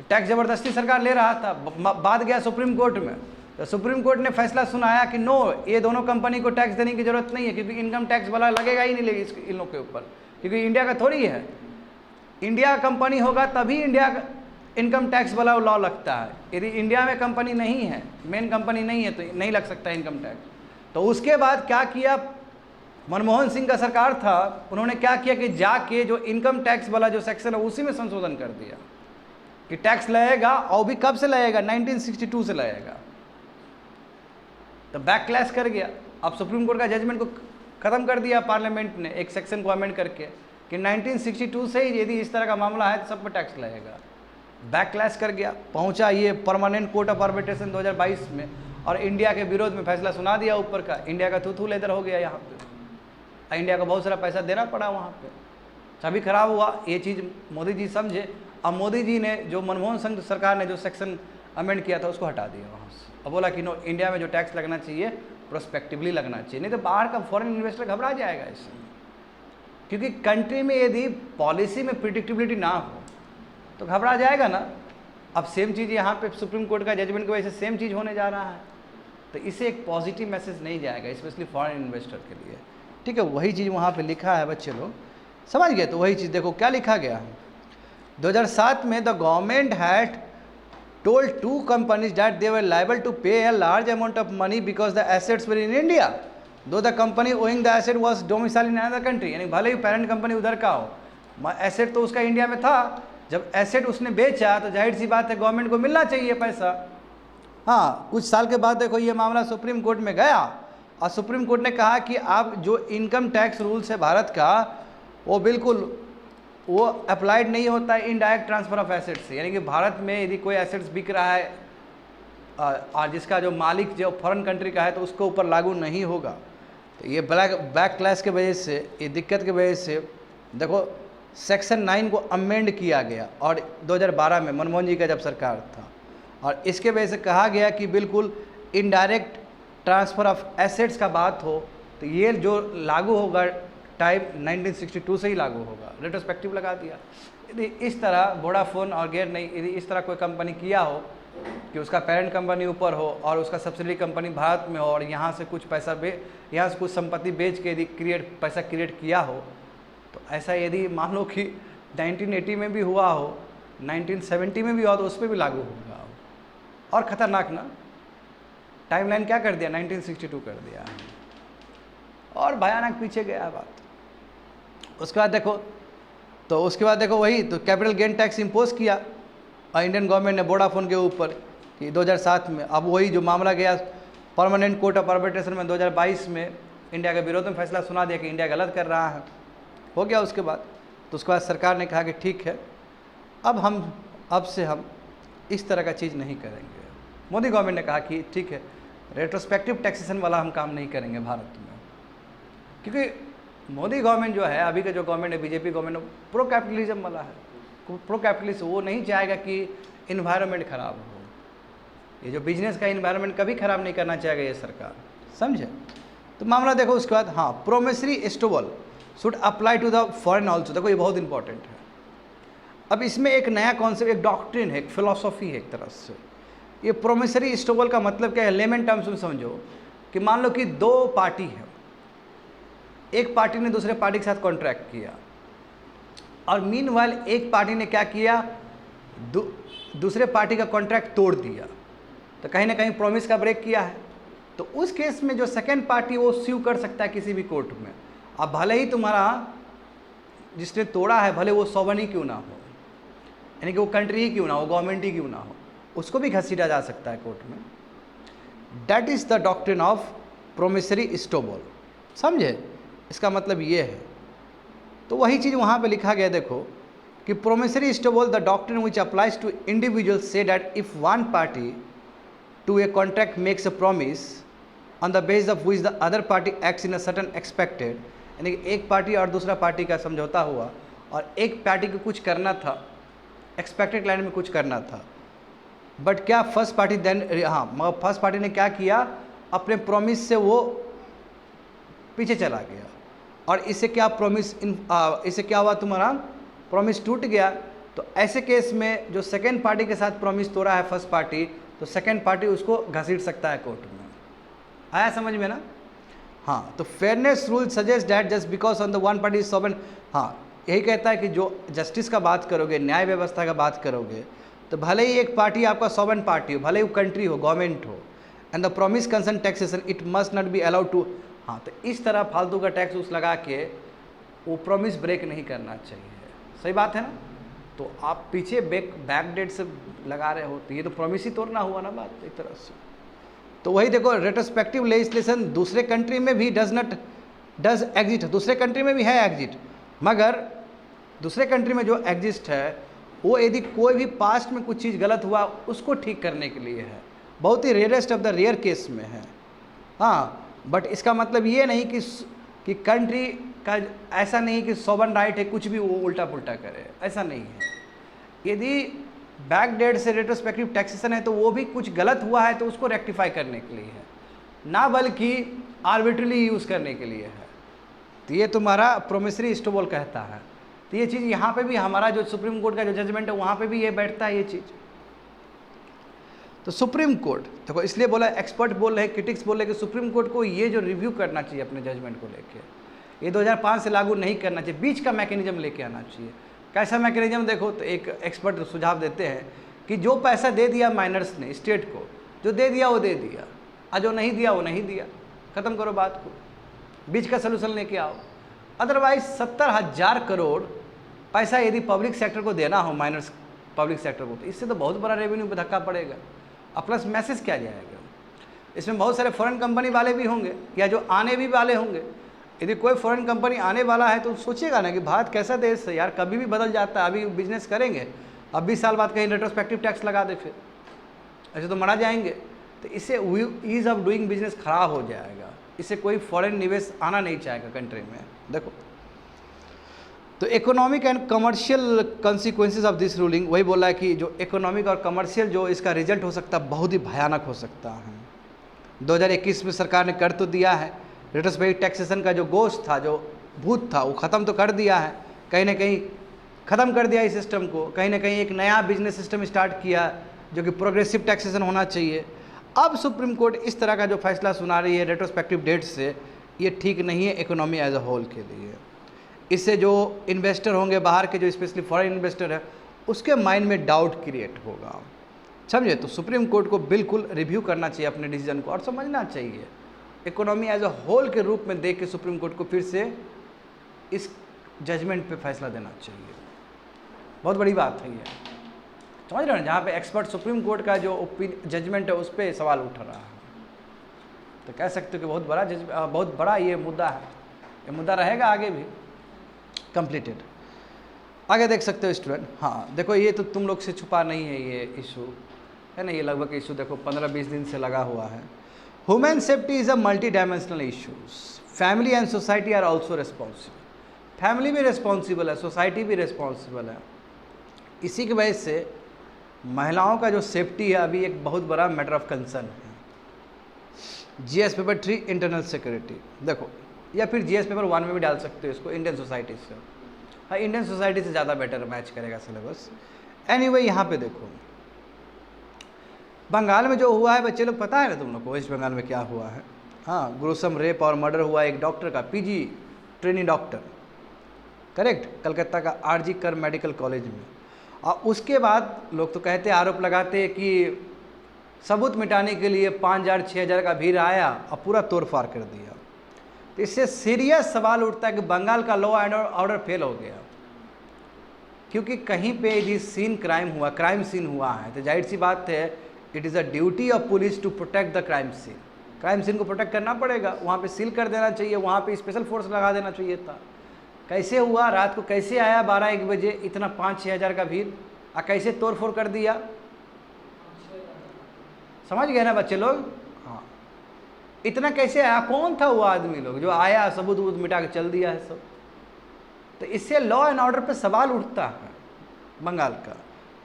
टैक्स ज़बरदस्ती सरकार ले रहा था। बात गया सुप्रीम कोर्ट में, तो सुप्रीम कोर्ट ने फैसला सुनाया कि नो, ये दोनों कंपनी को टैक्स देने की जरूरत नहीं है, क्योंकि इनकम टैक्स वाला लगेगा ही नहीं लेगी इन लोग के ऊपर, क्योंकि इंडिया का थोड़ी है। इंडिया कंपनी होगा तभी इंडिया का इनकम टैक्स वाला लॉ लगता है। यदि इंडिया में कंपनी नहीं है, मेन कंपनी नहीं है, तो नहीं लग सकता इनकम टैक्स। तो उसके बाद क्या किया, मनमोहन सिंह का सरकार था, उन्होंने क्या किया कि जाके जो इनकम टैक्स वाला जो सेक्शन है उसी में संशोधन कर दिया कि टैक्स लगेगा, और भी कब से लगेगा, 1962 से लगेगा। तो बैक क्लैश कर गया। अब सुप्रीम कोर्ट का जजमेंट को ख़त्म कर दिया पार्लियामेंट ने, एक सेक्शन को अमेंड करके कि 1962 से ही यदि इस तरह का मामला है तो सब पर टैक्स लगेगा। बैक क्लैश कर गया, पहुंचा ये परमानेंट कोर्ट ऑफ आर्बिट्रेशन 2022 में, और इंडिया के विरोध में फैसला सुना दिया ऊपर का। इंडिया का थू लेदर हो गया यहाँ पे, इंडिया को बहुत सारा पैसा देना पड़ा वहाँ पे, छवि खराब हुआ। ये चीज़ मोदी जी समझे, अब मोदी जी ने जो मनमोहन सिंह सरकार ने जो सेक्शन अमेंड किया था उसको हटा दिया वहाँ से, अब बोला कि नो, इंडिया में जो टैक्स लगना चाहिए प्रोस्पेक्टिवली लगना चाहिए, नहीं तो बाहर का फॉरेन इन्वेस्टर घबरा जाएगा इससे। क्योंकि कंट्री में यदि पॉलिसी में प्रिडिक्टेबिलिटी ना हो तो घबरा जाएगा ना। अब सेम चीज़ यहाँ पे सुप्रीम कोर्ट का जजमेंट की वजह से सेम चीज़ होने जा रहा है, तो इससे एक पॉजिटिव मैसेज नहीं जाएगा, स्पेशली फॉरेन इन्वेस्टर के लिए। ठीक है, वही चीज़ वहाँ पे लिखा है, बच्चे लोग समझ गए। तो वही चीज़ देखो क्या लिखा गया है। 2007 में the government had told two companies that they were liable to pay a large amount of money because the assets were in India, though the company owing the asset was domiciled in another country। यानी भले ही parent company उधर का हो, asset तो उसका India में था। जब एसेट उसने बेचा तो जाहिर सी बात है गवर्नमेंट को मिलना चाहिए पैसा। हाँ, कुछ साल के बाद देखो ये मामला सुप्रीम कोर्ट में गया, और सुप्रीम कोर्ट ने कहा कि आप जो इनकम टैक्स रूल्स है भारत का, वो बिल्कुल वो अप्लाइड नहीं होता है इनडायरेक्ट ट्रांसफ़र ऑफ एसेट्स से। यानी कि भारत में यदि कोई एसेट्स बिक रहा है और जिसका जो मालिक जो फॉरेन कंट्री का है तो उसके ऊपर लागू नहीं होगा। तो ये बैक क्लास के वजह से, ये दिक्कत की वजह से देखो सेक्शन 9 को अमेंड किया गया और 2012 में मनमोहन जी का जब सरकार था, और इसके वजह से कहा गया कि बिल्कुल इनडायरेक्ट ट्रांसफ़र ऑफ एसेट्स का बात हो तो ये जो लागू होगा टाइप 1962 से ही लागू होगा, रेट्रोस्पेक्टिव लगा दिया। यदि इस तरह वोडाफोन और गैर नहीं, यदि इस तरह कोई कंपनी किया हो कि उसका पेरेंट कंपनी ऊपर हो और उसका सब्सिडी कंपनी भारत में हो और यहाँ से कुछ पैसा यहाँ से कुछ संपत्ति बेच के यदि पैसा क्रिएट किया हो, तो ऐसा यदि मान लो कि 1980 में भी हुआ हो, 1970 में भी हुआ तो उस पर भी लागू होगा। और ख़तरनाक ना, टाइमलाइन क्या कर दिया, 1962 कर दिया और भयानक पीछे गया बात। उसके बाद देखो वही तो कैपिटल गेन टैक्स इम्पोज किया और इंडियन गवर्नमेंट ने वोडाफोन के ऊपर कि 2007 में। अब वही जो मामला गया परमानेंट कोर्ट ऑफ आर्बिट्रेशन में 2022 में इंडिया के विरोध में फैसला सुना दिया कि इंडिया गलत कर रहा है, हो गया। उसके बाद सरकार ने कहा कि ठीक है, अब से हम इस तरह का चीज़ नहीं करेंगे। मोदी गवर्नमेंट ने कहा कि ठीक है, रेट्रोस्पेक्टिव टैक्सेशन वाला हम काम नहीं करेंगे भारत में, क्योंकि मोदी गवर्नमेंट जो है, अभी का जो गवर्नमेंट है बीजेपी गवर्नमेंट, प्रो कैपिटलिज्म वाला है। प्रो कैपिटलिस्ट वो नहीं चाहेगा कि इन्वायरमेंट खराब हो, ये जो बिजनेस का इन्वायरमेंट कभी खराब नहीं करना चाहेगा ये सरकार, समझे। तो मामला देखो उसके बाद, हाँ, promissory estoppel should apply to the foreign also. देखो ये बहुत इंपॉर्टेंट है। अब इसमें एक नया कॉन्सेप्ट, एक डॉक्ट्रिन है, एक फिलॉसफी है एक तरह से। ये प्रोमिसरी एस्टोबल का मतलब क्या है, लेमन टर्म्स में समझो कि मान लो कि दो पार्टी है, एक पार्टी ने दूसरे पार्टी के साथ कॉन्ट्रैक्ट किया और मीनवाइल एक पार्टी ने क्या किया, दूसरे पार्टी का कॉन्ट्रैक्ट तोड़ दिया, तो कहीं ना कहीं प्रॉमिस का ब्रेक किया है। तो उस केस में जो सेकेंड पार्टी वो स्यू कर सकता है किसी भी कोर्ट में। अब भले ही तुम्हारा जिसने तोड़ा है भले वो सॉवरेन ही क्यों ना हो, यानी कि वो कंट्री ही क्यों ना हो, गवर्नमेंट ही क्यों ना हो, उसको भी घसीटा जा सकता है कोर्ट में। That is the doctrine of promissory estoppel, समझे। इसका मतलब ये है। तो वही चीज़ वहाँ पे लिखा गया, देखो कि promissory estoppel the doctrine which applies to individuals so that if one party to a contract makes a promise on the base of which the other party acts in a certain expected, यानी कि एक party और दूसरा party का समझौता हुआ और एक पार्टी को कुछ करना था, एक्सपेक्टेड लाइन में कुछ करना था, बट क्या फर्स्ट पार्टी मगर फर्स्ट पार्टी ने क्या किया, अपने प्रॉमिस से वो पीछे चला गया और इससे क्या इससे क्या हुआ, तुम्हारा प्रॉमिस टूट गया। तो ऐसे केस में जो सेकेंड पार्टी के साथ प्रॉमिस तोड़ा है फर्स्ट पार्टी, तो सेकेंड पार्टी उसको घसीट सकता है कोर्ट में। आया समझ में ना। हाँ, तो fairness rule suggest that just because on the one party is sovereign, हाँ यही कहता है कि जो जस्टिस का बात करोगे, न्याय व्यवस्था का बात करोगे, तो भले ही एक पार्टी आपका सॉवरेन पार्टी हो, भले ही वो कंट्री हो, गवर्नमेंट हो, and the promise concern taxation it must not be allowed to. हाँ, तो इस तरह फालतू का टैक्स उस लगा के वो प्रॉमिस ब्रेक नहीं करना चाहिए। सही बात है ना। तो आप पीछे बैक डेट से लगा रहे हो तो ये तो प्रॉमिस ही तोड़ना हुआ ना बात एक तरह से। तो वही देखो, रेट्रोस्पेक्टिव लेजिस्लेशन दूसरे कंट्री में भी डज एग्जिस्ट, दूसरे कंट्री में भी है एग्जिस्ट, मगर दूसरे कंट्री में जो एग्जिस्ट है वो यदि कोई भी पास्ट में कुछ चीज़ गलत हुआ उसको ठीक करने के लिए है, बहुत ही rarest of the rare case में है। हाँ, बट इसका मतलब ये नहीं कि कंट्री का ऐसा नहीं कि सॉवरेन राइट है कुछ भी वो उल्टा पुल्टा करे, ऐसा नहीं है। यदि बैक डेट से रेट्रोस्पेक्टिव टैक्सेशन है तो वो भी कुछ गलत हुआ है तो उसको रेक्टिफाई करने के लिए है, ना बल्कि आर्बिट्रली यूज़ करने के लिए है। तो ये तुम्हारा प्रोमिसरी एस्टोबल कहता है। तो ये चीज़ यहाँ पे भी हमारा जो सुप्रीम कोर्ट का जो जजमेंट है वहाँ पे भी ये बैठता है ये चीज़। तो सुप्रीम कोर्ट देखो, इसलिए बोला, एक्सपर्ट बोल रहे हैं, क्रिटिक्स बोल रहे हैं कि सुप्रीम कोर्ट को ये जो रिव्यू करना चाहिए अपने जजमेंट को लेके, ये 2005 से लागू नहीं करना चाहिए, बीच का मैकेनिज्म लेके आना चाहिए। कैसा मैकेनिज्म देखो, तो एक एक्सपर्ट सुझाव देते हैं कि जो पैसा दे दिया माइनर्स ने स्टेट को, जो दे दिया वो दे दिया, और जो नहीं दिया वो नहीं दिया, ख़त्म करो बात को, बीच का सोल्यूशन लेके आओ। अदरवाइज 70,000 करोड़ पैसा यदि पब्लिक सेक्टर को देना हो, माइनर्स पब्लिक सेक्टर को, तो इससे तो बहुत बड़ा रेवेन्यू पे धक्का पड़ेगा। और प्लस मैसेज क्या जाएगा, इसमें बहुत सारे फॉरेन कंपनी वाले भी होंगे या जो आने भी वाले होंगे। यदि कोई फॉरेन कंपनी आने वाला है तो सोचेगा ना कि भारत कैसा देश है यार, कभी भी बदल जाता है, अभी बिजनेस करेंगे, अब 20 साल बाद कहीं रेट्रोस्पेक्टिव टैक्स लगा दे फिर, ऐसे तो मरा जाएंगे। तो इससे ईज़ ऑफ डूइंग बिजनेस खराब हो जाएगा, इससे कोई फॉरेन निवेश आना नहीं चाहेगा कंट्री में। देखो तो economic and commercial consequences of this ruling, वही बोला है कि जो इकोनॉमिक और कमर्शियल जो इसका रिजल्ट हो सकता है बहुत ही भयानक हो सकता है। 2021 में सरकार ने कर तो दिया है, रेट्रोस्पेक्टिव टैक्सेशन का जो गोश्त था, जो भूत था, वो ख़त्म तो कर दिया है, कहीं ना कहीं ख़त्म कर दिया इस सिस्टम को, कहीं ना कहीं एक नया बिजनेस सिस्टम स्टार्ट किया जो कि प्रोग्रेसिव टैक्सेशन होना चाहिए। अब सुप्रीम कोर्ट इस तरह का जो फैसला सुना रही है रेट्रोस्पेक्टिव डेट से, ये ठीक नहीं है इकोनॉमी एज अ होल के लिए। इससे जो इन्वेस्टर होंगे बाहर के, जो स्पेशली फॉरेन इन्वेस्टर है, उसके माइंड में डाउट क्रिएट होगा, समझे। तो सुप्रीम कोर्ट को बिल्कुल रिव्यू करना चाहिए अपने डिसीजन को और समझना चाहिए, इकोनॉमी एज अ होल के रूप में देख के सुप्रीम कोर्ट को फिर से इस जजमेंट पे फैसला देना चाहिए। बहुत बड़ी बात है ये, समझ रहे हैं, जहाँ पे एक्सपर्ट सुप्रीम कोर्ट का जो जजमेंट है उस पर सवाल उठ रहा है, तो कह सकते हो कि बहुत बड़ा ये मुद्दा है, ये मुद्दा रहेगा आगे भी। कंप्लीटेड, आगे देख सकते हो स्टूडेंट। हाँ देखो, ये तो तुम लोग से छुपा नहीं है ये इशू, है ना, ये लगभग इशू देखो 15-20 दिन से लगा हुआ है। Human safety is a multi dimensional issues, family and society are also responsible. Family भी रिस्पॉन्सिबल है, सोसाइटी भी रिस्पॉन्सिबल है। इसी की वजह से महिलाओं का जो सेफ्टी है अभी एक बहुत बड़ा मैटर ऑफ कंसर्न है। जीएस पेपर 3 इंटरनल सिक्योरिटी देखो, या फिर जीएस पेपर 1 में भी डाल सकते हो इसको, इंडियन सोसाइटी से। हाँ, इंडियन सोसाइटी से ज़्यादा बेटर मैच करेगा सिलेबस। एनीवे यहाँ पे देखो बंगाल में जो हुआ है बच्चे लोग, पता है ना तुम लोग को वेस्ट बंगाल में क्या हुआ है। हाँ, ग्रुसम रेप और मर्डर हुआ एक डॉक्टर का, PG trainee doctor, correct, Calcutta का आरजी कर मेडिकल कॉलेज में। और उसके बाद लोग तो कहते आरोप लगाते कि सबूत मिटाने के लिए 5,000-6,000 का भीड़ आया और पूरा तोड़ फाड़ कर दिया। तो इससे सीरियस सवाल उठता है कि बंगाल का लॉ एंड ऑर्डर फेल हो गया, क्योंकि कहीं पे यदि क्राइम सीन हुआ है, तो जाहिर सी बात है it is a duty of police to protect the crime scene. Crime scene को प्रोटेक्ट करना पड़ेगा, वहाँ पे सील कर देना चाहिए, वहाँ पे स्पेशल फोर्स लगा देना चाहिए था। कैसे हुआ, रात को कैसे आया 12-1 बजे इतना 5-6 हज़ार का भीड़, और कैसे तोड़ फोड़ कर दिया, समझ गए ना बच्चे लोग। हाँ, इतना कैसे आया, कौन था वो आदमी लोग जो आया, सबूत वबूत मिटा के चल दिया है सब। तो इससे लॉ एंड ऑर्डर पे सवाल उठता है बंगाल का।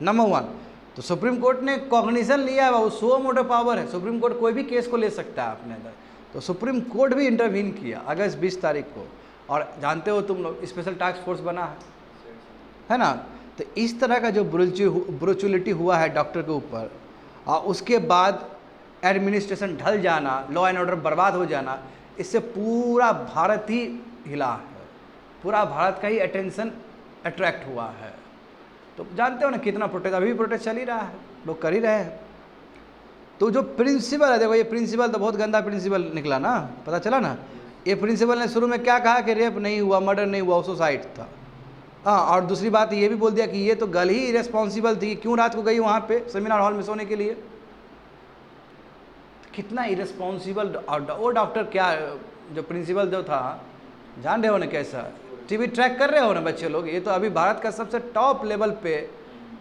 नंबर 1 तो सुप्रीम कोर्ट ने कॉग्निशन लिया है, वो सो मोटो पावर है, सुप्रीम कोर्ट कोई भी केस को ले सकता है अपने अंदर। तो सुप्रीम कोर्ट भी इंटरवीन किया अगस्त 20 तारीख को, और जानते हो तुम लोग स्पेशल टास्क फोर्स बना है ना। तो इस तरह का जो ब्रूचुलिटी हुआ है डॉक्टर के ऊपर, और उसके बाद एडमिनिस्ट्रेशन ढल जाना, लॉ एंड ऑर्डर बर्बाद हो जाना, इससे पूरा भारत ही हिला है, पूरा भारत का ही अटेंशन अट्रैक्ट हुआ है। तो जानते हो ना कितना प्रोटेस्ट, अभी भी प्रोटेस्ट चल ही रहा है, लोग कर ही रहे हैं। तो जो प्रिंसिपल है, देखो ये प्रिंसिपल तो बहुत गंदा प्रिंसिपल निकला ना, पता चला ना। ये प्रिंसिपल ने शुरू में क्या कहा कि रेप नहीं हुआ, मर्डर नहीं हुआ, सुसाइड था। हाँ, और दूसरी बात ये भी बोल दिया कि ये तो गर्ल ही इरेस्पॉन्सिबल थी, क्यों रात को गई वहाँ पे सेमिनार हॉल में सोने के लिए। कितना इरेस्पॉन्सिबल। और वो डॉक्टर क्या, जो प्रिंसिपल जो था, जान रहे हो ना कैसा, टीवी ट्रैक कर रहे हो ना बच्चे लोग, ये तो अभी भारत का सबसे टॉप लेवल पे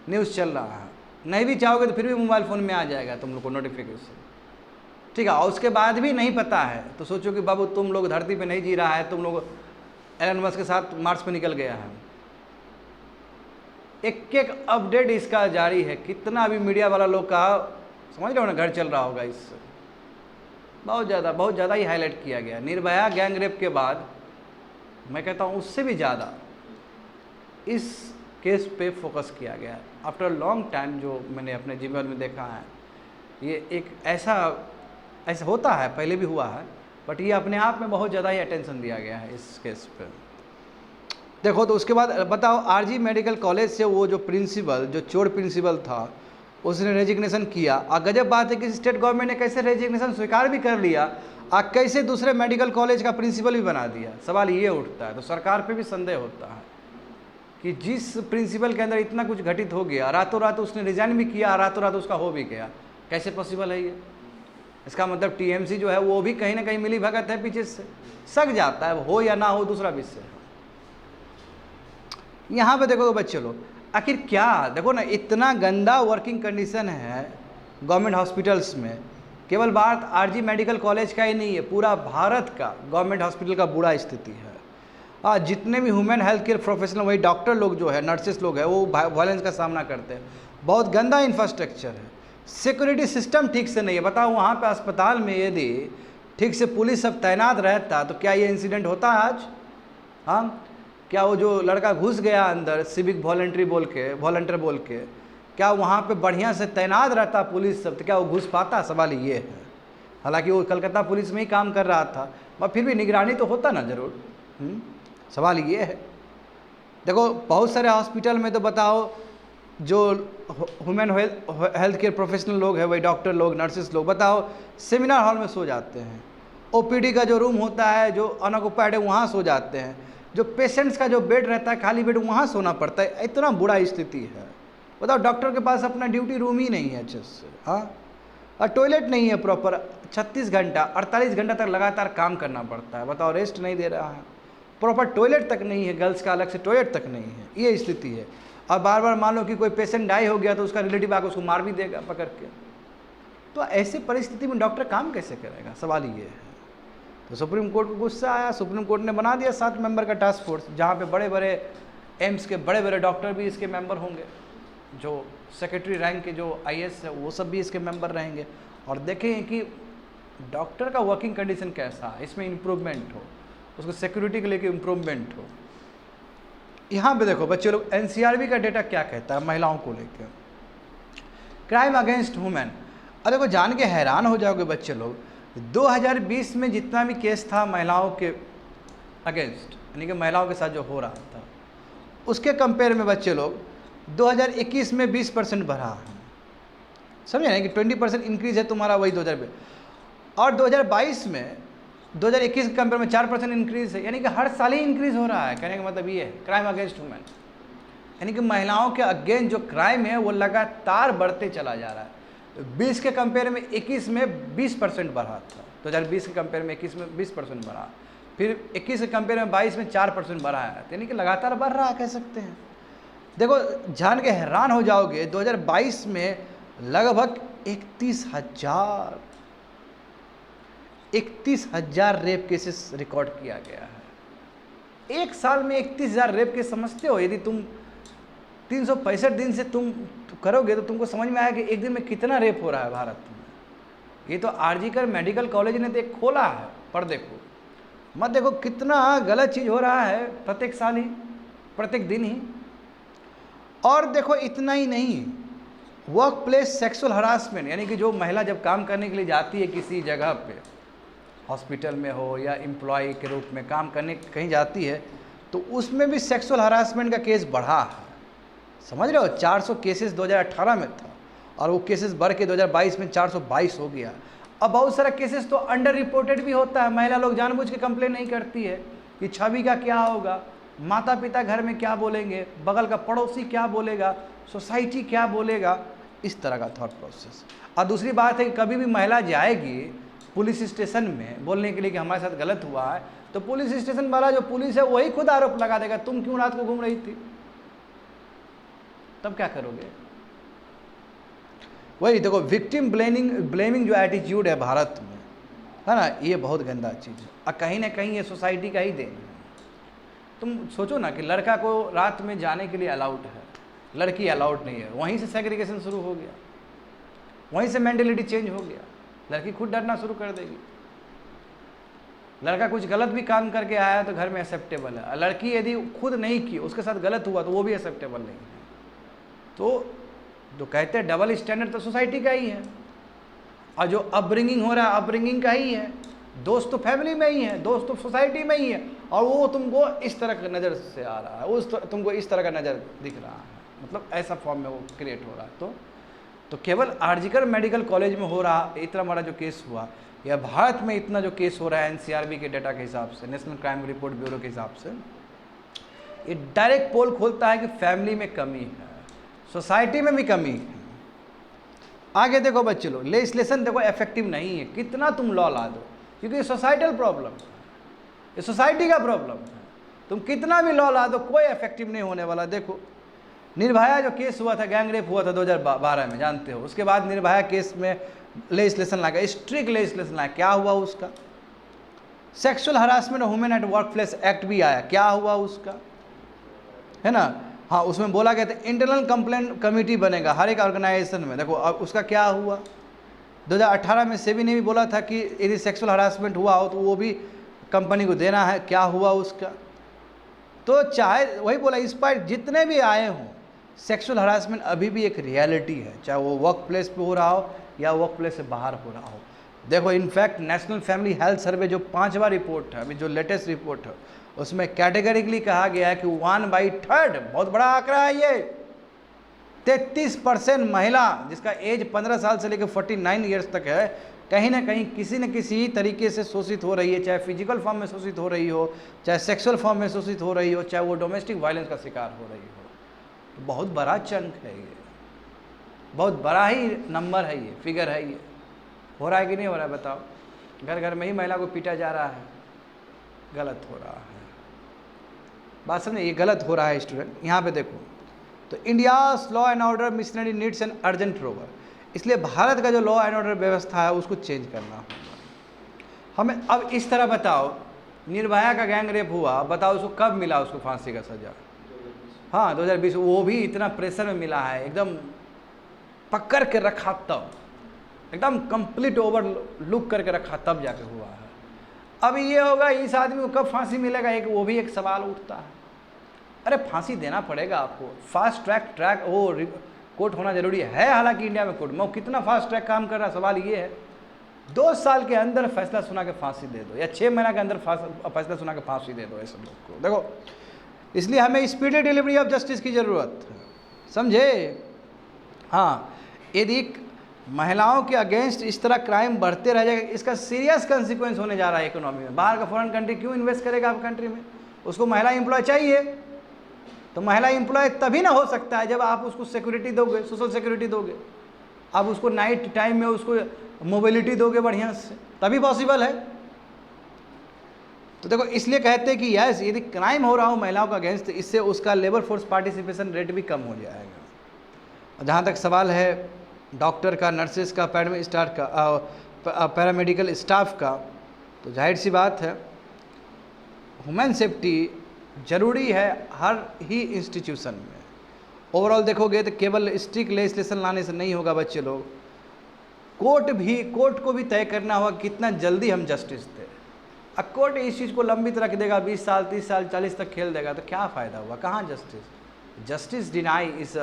न्यूज़ चल रहा है। नहीं भी चाहोगे तो फिर भी मोबाइल फ़ोन में आ जाएगा तुम लोग को नोटिफिकेशन, ठीक है। और उसके बाद भी नहीं पता है तो सोचो कि बाबू तुम लोग धरती पे नहीं जी रहा है, तुम लोग एलन मस्क के साथ मार्स पे निकल गया है। एक अपडेट इसका जारी है, कितना अभी मीडिया वाला लोग का, समझ रहे हो ना, घर चल रहा होगा इससे। बहुत ज़्यादा ही हाईलाइट किया गया। निर्भया गैंग रेप के बाद मैं कहता हूँ उससे भी ज़्यादा इस केस पे फोकस किया गया आफ्टर लॉन्ग टाइम। जो मैंने अपने जीवन में देखा है, ये एक ऐसा होता है, पहले भी हुआ है, बट ये अपने आप में बहुत ज़्यादा ही अटेंशन दिया गया है इस केस पे। देखो तो उसके बाद बताओ, आरजी मेडिकल कॉलेज से वो जो प्रिंसिपल, जो चोर प्रिंसिपल था, उसने रेजिग्नेशन किया। और गजब बात है कि स्टेट गवर्नमेंट ने कैसे रेजिग्नेशन स्वीकार भी कर लिया और कैसे दूसरे मेडिकल कॉलेज का प्रिंसिपल भी बना दिया। सवाल ये उठता है, तो सरकार पे भी संदेह होता है कि जिस प्रिंसिपल के अंदर इतना कुछ घटित हो गया, रातों रात उसने रिजाइन भी किया, रातों रात उसका हो भी गया, कैसे पॉसिबल है ये। इसका मतलब टीएमसी जो है वो भी कहीं ना कहीं मिली भगत है पीछे से, सक जाता है, हो या ना हो दूसरा विषय है। यहाँ पे देखो तो बच्चे लोग, आखिर क्या, देखो ना, इतना गंदा वर्किंग कंडीशन है गवर्नमेंट हॉस्पिटल्स में। केवल बात आरजी मेडिकल कॉलेज का ही नहीं है, पूरा भारत का गवर्नमेंट हॉस्पिटल का बुरा स्थिति है। जितने भी ह्यूमन हेल्थ केयर प्रोफेशनल, वही डॉक्टर लोग जो है, नर्सेस लोग हैं, वो वायलेंस का सामना करते हैं। बहुत गंदा इंफ्रास्ट्रक्चर है, सिक्योरिटी सिस्टम ठीक से नहीं है। बताओ वहाँ पे अस्पताल में यदि ठीक से पुलिस सब तैनात रहता तो क्या ये इंसिडेंट होता आज? हाँ, क्या वो जो लड़का घुस गया अंदर सिविक वॉलंटियर बोल के, क्या वहाँ पे बढ़िया से तैनात रहता पुलिस सब, तो क्या वो घुस पाता? सवाल ये है। हालांकि वो कलकत्ता पुलिस में ही काम कर रहा था, मगर फिर भी निगरानी तो होता ना जरूर। सवाल ये है। देखो बहुत सारे हॉस्पिटल में तो बताओ जो ह्यूमन हेल्थ केयर प्रोफेशनल लोग हैं, वही डॉक्टर लोग, नर्सेस लोग, बताओ सेमिनार हॉल में सो जाते हैं। ओपीडी का जो रूम होता है, जो अनऑक्युपाइड है, वहाँ सो जाते हैं। जो पेशेंट्स का जो बेड रहता है, खाली बेड, वहाँ सोना पड़ता है। इतना बुरा स्थिति है। बताओ डॉक्टर के पास अपना ड्यूटी रूम ही नहीं है अच्छे से। हाँ, और टॉयलेट नहीं है प्रॉपर। 36 घंटा 48 घंटा तक लगातार काम करना पड़ता है। बताओ, रेस्ट नहीं दे रहा है। प्रॉपर टॉयलेट तक नहीं है, गर्ल्स का अलग से टॉयलेट तक नहीं है। ये स्थिति है। और बार बार मान लो कि कोई पेशेंट डाई हो गया तो उसका रिलेटिव आकर उसको मार भी देगा पकड़ के। तो ऐसी परिस्थिति में डॉक्टर काम कैसे करेगा? सवाल ये है। तो सुप्रीम कोर्ट को गुस्सा आया। सुप्रीम कोर्ट ने बना दिया 7 मेंबर का टास्क फोर्स, जहाँ पे बड़े बड़े एम्स के बड़े बड़े डॉक्टर भी इसके मेंबर होंगे, जो सेक्रेटरी रैंक के जो आईएएस है वो सब भी इसके मेंबर रहेंगे, और देखें कि डॉक्टर का वर्किंग कंडीशन कैसा है, इसमें इम्प्रूवमेंट हो, उसको सिक्योरिटी के लेके इम्प्रूवमेंट हो। यहाँ पे देखो बच्चे लोग, एनसीआरबी का डेटा क्या कहता है महिलाओं को लेकर, क्राइम अगेंस्ट वुमेन। अब देखो जान के हैरान हो जाओगे बच्चे लोग, 2020 में जितना भी केस था महिलाओं के अगेंस्ट, यानी कि महिलाओं के साथ जो हो रहा था, उसके कंपेयर में बच्चे लोग 2021 में 20% बढ़ा है। समझे ना कि 20% इंक्रीज है तुम्हारा वही 2020, और 2022 में 2021 के कंपेयर में 4% इंक्रीज है। यानी कि हर साल ही इंक्रीज हो रहा है। कहने का मतलब ये है क्राइम अगेंस्ट वुमेन, यानी कि महिलाओं के अगेंस्ट जो क्राइम है वो लगातार बढ़ते चला जा रहा है। 20 के कंपेयर में 21 में 20% बढ़ा था, 2020 के कंपेयर में 21 में 20% बढ़ा, फिर 21 के कंपेयर में 22 में 4% बढ़ा है। यानी कि लगातार बढ़ रहा है, कह सकते हैं। देखो जान के हैरान हो जाओगे, 2022 में लगभग 31,000 रेप केसेस रिकॉर्ड किया गया है। एक साल में 31,000 रेप केस, समझते हो? यदि तुम 365 दिन से तुम करोगे तो तुमको समझ में आएगा कि एक दिन में कितना रेप हो रहा है भारत में। ये तो आरजीकर मेडिकल कॉलेज ने तो खोला है पर्दे को, मत देखो कितना गलत चीज़ हो रहा है प्रत्येक साल ही, प्रत्येक दिन ही। और देखो इतना ही नहीं, वर्क प्लेस सेक्सुअल हरासमेंट, यानी कि जो महिला जब काम करने के लिए जाती है किसी जगह पे, हॉस्पिटल में हो या एम्प्लॉय के रूप में काम करने कहीं जाती है, तो उसमें भी सेक्सुअल हरासमेंट का केस बढ़ा है। समझ रहे हो? 400 केसेस 2018 में था, और वो केसेस बढ़ के 2022 में 422 हो गया। अब बहुत सारा केसेस तो अंडर रिपोर्टेड भी होता है। महिला लोग जानबूझ के कंप्लेन नहीं करती है कि छवि का क्या होगा, माता पिता घर में क्या बोलेंगे, बगल का पड़ोसी क्या बोलेगा, सोसाइटी क्या बोलेगा, इस तरह का थॉट प्रोसेस। और दूसरी बात है कि कभी भी महिला जाएगी पुलिस स्टेशन में बोलने के लिए कि हमारे साथ गलत हुआ है, तो पुलिस स्टेशन वाला जो पुलिस है वही खुद आरोप लगा देगा, तुम क्यों रात को घूम रही थी। तब क्या करोगे? वही देखो, विक्टिम ब्लेमिंग जो एटीट्यूड है भारत में, है ना, ये बहुत गंदा चीज़ है, और कहीं ना कहीं ये सोसाइटी का ही देन है। तुम सोचो ना कि लड़का को रात में जाने के लिए अलाउड है, लड़की अलाउड नहीं है, वहीं से सेग्रीगेशन शुरू हो गया, वहीं से मेंटेलिटी चेंज हो गया। लड़की खुद डरना शुरू कर देगी। लड़का कुछ गलत भी काम करके आया तो घर में एक्सेप्टेबल है, लड़की यदि खुद नहीं की, उसके साथ गलत हुआ तो वो भी एक्सेप्टेबल नहीं है। तो कहते हैं डबल स्टैंडर्ड तो सोसाइटी का ही है, और जो अपब्रिंगिंग हो रहा है अपब्रिंगिंग का ही है। दोस्त तो फैमिली में ही है, दोस्त तो सोसाइटी में ही है, और वो तुमको इस तरह का नज़र से आ रहा है, तुमको इस तरह का नज़र दिख रहा है, मतलब ऐसा फॉर्म में वो क्रिएट हो रहा है। तो केवल आरजीकर मेडिकल कॉलेज में हो रहा इतना बड़ा जो केस हुआ, या भारत में इतना जो केस हो रहा है एनसीआरबी के डेटा के हिसाब से, नेशनल क्राइम रिपोर्ट ब्यूरो के हिसाब से, ये डायरेक्ट पोल खोलता है कि फैमिली में कमी है, सोसाइटी में भी कमी है। आगे देखो बच्चे लोग, लेजिस्लेशन देखो इफेक्टिव नहीं है, कितना तुम लॉ ला दो, क्योंकि ये सोसाइटल प्रॉब्लम है, ये सोसाइटी का प्रॉब्लम है। तुम कितना भी लॉ ला दो कोई इफेक्टिव नहीं होने वाला। देखो निर्भया जो केस हुआ था, गैंग रेप हुआ था 2012 में, जानते हो, उसके बाद निर्भया केस में लेजिस्लेशन लाया, स्ट्रिक्ट लेजिस्लेशन लाया, क्या हुआ उसका? Sexual harassment women at work place act भी आया, क्या हुआ उसका? है ना, हाँ, उसमें बोला गया था इंटरनल कंप्लेंट कमेटी बनेगा हर एक ऑर्गेनाइजेशन में। देखो अब उसका क्या हुआ? 2018 में सेबी ने भी बोला था कि यदि सेक्सुअल हरासमेंट हुआ हो तो वो भी कंपनी को देना है, क्या हुआ उसका? तो चाहे वही बोला, इस पर जितने भी आए हों, सेक्सुअल हरासमेंट अभी भी एक रियलिटी है, चाहे वो वर्क प्लेस पे हो रहा हो या वर्क प्लेस से बाहर हो रहा हो। देखो in fact national family health survey जो 5वां रिपोर्ट है, अभी जो लेटेस्ट रिपोर्ट है, उसमें कैटेगरिकली कहा गया है कि 1/3, बहुत बड़ा आंकड़ा है ये, 33% महिला जिसका एज 15 साल से लेकर 49 ईयर्स तक है, कहीं ना कहीं किसी न किसी तरीके से शोषित हो रही है, चाहे फिजिकल फॉर्म में शोषित हो रही हो, चाहे सेक्सुअल फॉर्म में शोषित हो रही हो, चाहे वो डोमेस्टिक वायलेंस का शिकार हो रही हो। तो बहुत बड़ा चंक है ये, बहुत बड़ा ही नंबर है ये, फिगर है ये। हो रहा है कि नहीं हो रहा है बताओ? घर घर में ही महिला को पीटा जा रहा है, गलत हो रहा है। बात समझे, ये गलत हो रहा है स्टूडेंट। यहाँ पे देखो, तो India's law and order missionary needs an urgent rover, इसलिए भारत का जो लॉ एंड ऑर्डर व्यवस्था है उसको चेंज करना होगा हमें। अब इस तरह बताओ, निर्भया का गैंग रेप हुआ, बताओ उसको कब मिला उसको फांसी का सजा? हाँ 2020, वो भी इतना प्रेशर में मिला है, एकदम पकड़ के रखा तब, एकदम कंप्लीट ओवर लुक करके रखा तब जाके हुआ है। अब ये होगा इस आदमी को कब फांसी मिलेगा, एक वो भी एक सवाल उठता है। अरे फांसी देना पड़ेगा आपको, फास्ट ट्रैक वो कोर्ट होना जरूरी है, हालांकि इंडिया में कोर्ट में कितना फास्ट ट्रैक काम कर रहा है, सवाल ये है 2 साल के अंदर फैसला सुना के फांसी दे दो, या 6 महीना के अंदर फैसला सुना के फांसी दे दो ऐसे लोग को। देखो इसलिए हमें स्पीडी डिलीवरी ऑफ जस्टिस की ज़रूरत है, समझे? हाँ, यदि महिलाओं के अगेंस्ट इस तरह क्राइम बढ़ते रह जाएगा, इसका सीरियस कंसिक्वेंस होने जा रहा है इकोनॉमी में। बाहर का फॉरेन कंट्री क्यों इन्वेस्ट करेगा आप कंट्री में? उसको महिला एम्प्लॉय चाहिए, तो महिला एम्प्लॉय तभी ना हो सकता है जब आप उसको सिक्योरिटी दोगे, सोशल सिक्योरिटी दोगे, आप उसको नाइट टाइम में उसको मोबिलिटी दोगे बढ़िया से, तभी पॉसिबल है। तो देखो इसलिए कहते हैं कि यस, यदि क्राइम हो रहा हो महिलाओं का अगेंस्ट, इससे उसका लेबर फोर्स पार्टिसिपेशन रेट भी कम हो जाएगा। जहाँ तक सवाल है डॉक्टर का, नर्सेस का, पैरामेडिकल स्टाफ का, तो जाहिर सी बात है ह्यूमन सेफ्टी जरूरी है हर ही इंस्टीट्यूशन में। ओवरऑल देखोगे तो केवल स्ट्रिक्ट लेजिस्लेशन लाने से नहीं होगा बच्चे लोग, कोर्ट को भी तय करना होगा कितना जल्दी हम जस्टिस दें। अब कोर्ट इस चीज़ को लंबित रख देगा, 20 साल 30 साल 40 तक खेल देगा, तो क्या फ़ायदा हुआ? कहाँ जस्टिस? जस्टिस डिनाई इस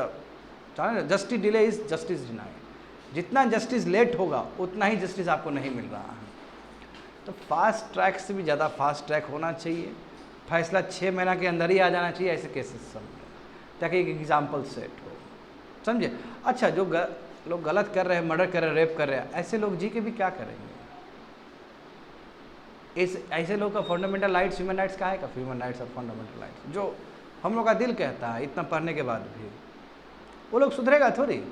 justice delay is justice deny. जितना जस्टिस लेट होगा उतना ही जस्टिस आपको नहीं मिल रहा है। तो फास्ट ट्रैक से भी ज़्यादा फास्ट ट्रैक होना चाहिए, फैसला 6 महीना के अंदर ही आ जाना चाहिए ऐसे केसेस सब में, ताकि एक एग्जाम्पल सेट हो, समझे? अच्छा, जो लोग गलत कर रहे हैं, मर्डर कर रहे हैं, रेप कर रहे हैं, ऐसे लोग जी के भी क्या करेंगे? ऐसे लोग का फंडामेंटल राइट्स, ह्यूमन राइट्स का है का? ह्यूमन राइट्स और फंडामेंटल राइट्स जो हम लोग का दिल कहता है इतना पढ़ने के बाद भी, वो लोग सुधरेगा थोड़ी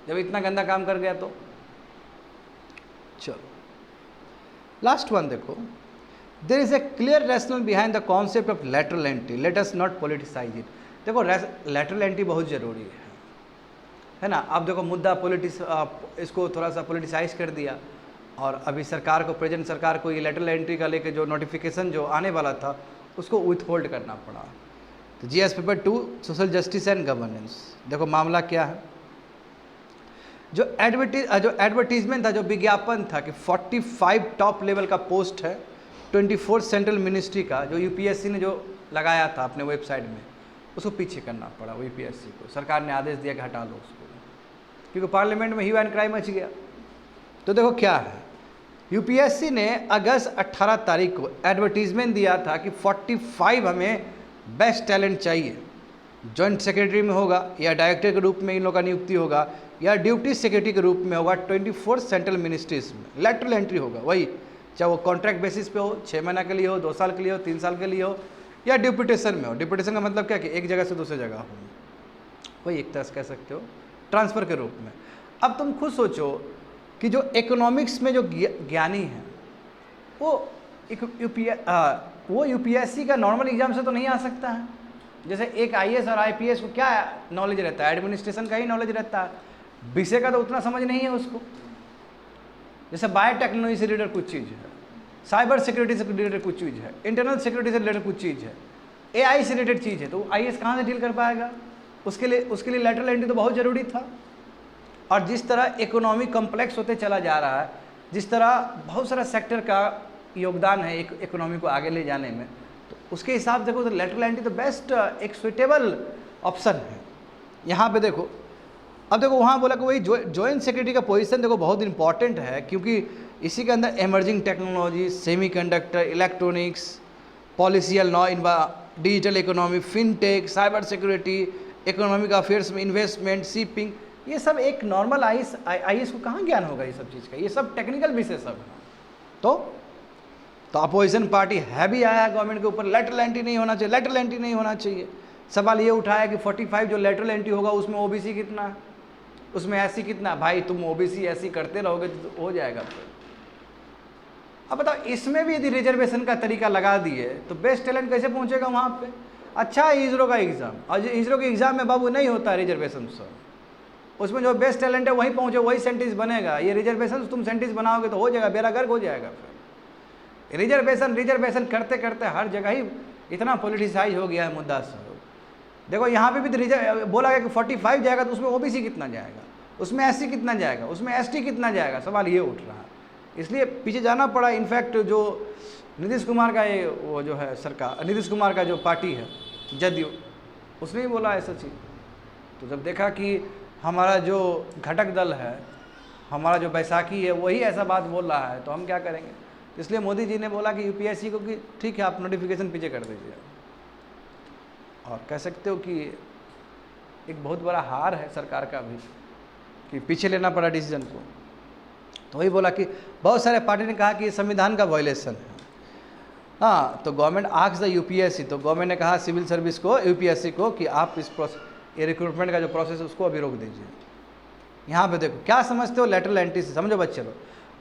जब इतना गंदा काम कर गया तो। चलो लास्ट वन देखो, there is a clear rational behind the concept of lateral entry, let us not politicise it. देखो लैटरल एंट्री बहुत ज़रूरी है ना। अब देखो मुद्दा इसको थोड़ा सा पॉलिटिसाइज कर दिया, और अभी सरकार को, प्रेजेंट सरकार को ये लैटरल एंट्री का लेके जो नोटिफिकेशन जो आने वाला था उसको विथहोल्ड करना पड़ा। तो GS paper 2 social justice and governance, देखो मामला क्या है। जो एडवर्टीजमेंट था, जो विज्ञापन था कि 45 टॉप लेवल का पोस्ट है 24 सेंट्रल मिनिस्ट्री का, जो यूपीएससी ने जो लगाया था अपने वेबसाइट में, उसको पीछे करना पड़ा यूपीएससी को। सरकार ने आदेश दिया कि हटा लो उसको, क्योंकि पार्लियामेंट में ह्यू एंड क्राई मच गया। तो देखो क्या है, यूपीएससी ने अगस्त 18 तारीख को एडवर्टीजमेंट दिया था कि 45 हमें बेस्ट टैलेंट चाहिए, जॉइंट सेक्रेटरी में होगा या डायरेक्टर के रूप में इन लोगों का नियुक्ति होगा या ड्यूटी सेक्रेटरी के रूप में होगा 24 सेंट्रल मिनिस्ट्रीज में। लैटरल एंट्री होगा, वही चाहे वो कॉन्ट्रैक्ट बेसिस पे हो, 6 महीना के लिए हो, 2 साल के लिए हो, 3 साल के लिए हो, या डिप्यूटेशन में हो। डिप्यूटेशन का मतलब क्या कि एक जगह से दूसरी जगह हो, वही एक तरह से कह सकते हो ट्रांसफ़र के रूप में। अब तुम खुद सोचो कि जो इकोनॉमिक्स में जो ज्ञानी हैं वो यूपीएससी का नॉर्मल एग्जाम से तो नहीं आ सकता है, जैसे एक आईएएस और आईपीएस को क्या नॉलेज रहता है, एडमिनिस्ट्रेशन का ही नॉलेज रहता है, विषय का तो उतना समझ नहीं है उसको। जैसे बायोटेक्नोलॉजी से रिलेटेड कुछ चीज़ है, साइबर सिक्योरिटी से रिलेटेड कुछ चीज़ है, इंटरनल सिक्योरिटी से रिलेटेड कुछ चीज़ है, एआई से रिलेटेड चीज़ है, तो आईएएस कहाँ से डील कर पाएगा? उसके लिए लेटरल एंट्री तो बहुत ज़रूरी था। और जिस तरह इकोनॉमी कम्प्लेक्स होते चला जा रहा है, जिस तरह बहुत सारा सेक्टर का योगदान है एक इकोनॉमी को आगे ले जाने में, तो उसके हिसाब से देखो तो लेटरल एंट्री तो बेस्ट एक सुइटेबल ऑप्शन है। यहाँ पे देखो, अब देखो वहाँ बोला कि वही जॉइंट सेक्रेटरी का पोजीशन देखो बहुत इंपॉर्टेंट है, क्योंकि इसी के अंदर इमर्जिंग टेक्नोलॉजी, सेमीकंडक्टर, इलेक्ट्रॉनिक्स, पॉलिसियल law, digital economy, fintech, cyber security, economic affairs में इन्वेस्टमेंट, शिपिंग, ये सब एक नॉर्मल आईएएस को कहाँ ज्ञान होगा ये सब चीज़ का? ये सब टेक्निकल विषय सब है। तो अपोजिशन पार्टी है भी आया गवर्नमेंट के ऊपर, लेटरल एंट्री नहीं होना चाहिए, लेटरल एंट्री नहीं होना चाहिए। सवाल ये उठाया कि 45 जो लेटरल एंट्री होगा उसमें ओबीसी कितना है, उसमें एससी कितना है? भाई तुम ओबीसी एससी करते रहोगे तो हो जाएगा फिर। अब बताओ, इसमें भी यदि रिजर्वेशन का तरीका लगा दिए तो बेस्ट टैलेंट कैसे पहुंचेगा वहाँ पे? अच्छा है इसरो का एग्ज़ाम, और इसरो के एग्ज़ाम में बाबू नहीं होता रिजर्वेशन सब, उसमें जो बेस्ट टैलेंट है वहीं पहुँचे, वही साइंटिस्ट बनेगा। ये रिजर्वेशन तुम साइंटिस्ट बनाओगे तो हो जाएगा, बेड़ा गर्क हो जाएगा फिर। रिजर्वेशन करते करते हर जगह ही इतना पॉलिटिसाइज हो गया है मुद्दा सब। देखो यहाँ पे भी तो बोला गया कि 45 जाएगा तो उसमें ओबीसी कितना जाएगा, उसमें एससी कितना जाएगा, उसमें एसटी कितना जाएगा? सवाल ये उठ रहा है, इसलिए पीछे जाना पड़ा। इनफैक्ट जो नीतीश कुमार का ये वो जो है सरकार, नीतीश कुमार का जो पार्टी है जदयू, उसने ही बोला ऐसा चीज़। तो जब देखा कि हमारा जो घटक दल है, हमारा जो बैसाखी है, वही ऐसा बात बोल रहा है, तो हम क्या करेंगे? इसलिए मोदी जी ने बोला कि यूपीएससी को कि ठीक है आप नोटिफिकेशन पीछे कर दीजिए। और कह सकते हो कि एक बहुत बड़ा हार है सरकार का भी कि पीछे लेना पड़ा डिसीजन को। तो वही बोला कि बहुत सारे पार्टी ने कहा कि ये संविधान का वायलेशन है। हाँ, तो गवर्नमेंट आस्क्स द यूपीएससी, तो गवर्नमेंट ने कहा सिविल सर्विस को, यूपीएससी को कि आप इस ये रिक्रूटमेंट का जो प्रोसेस है उसको अभी रोक दीजिए। यहाँ पे देखो क्या समझते हो लेटरल एंट्री से, समझो बच्चे लोग।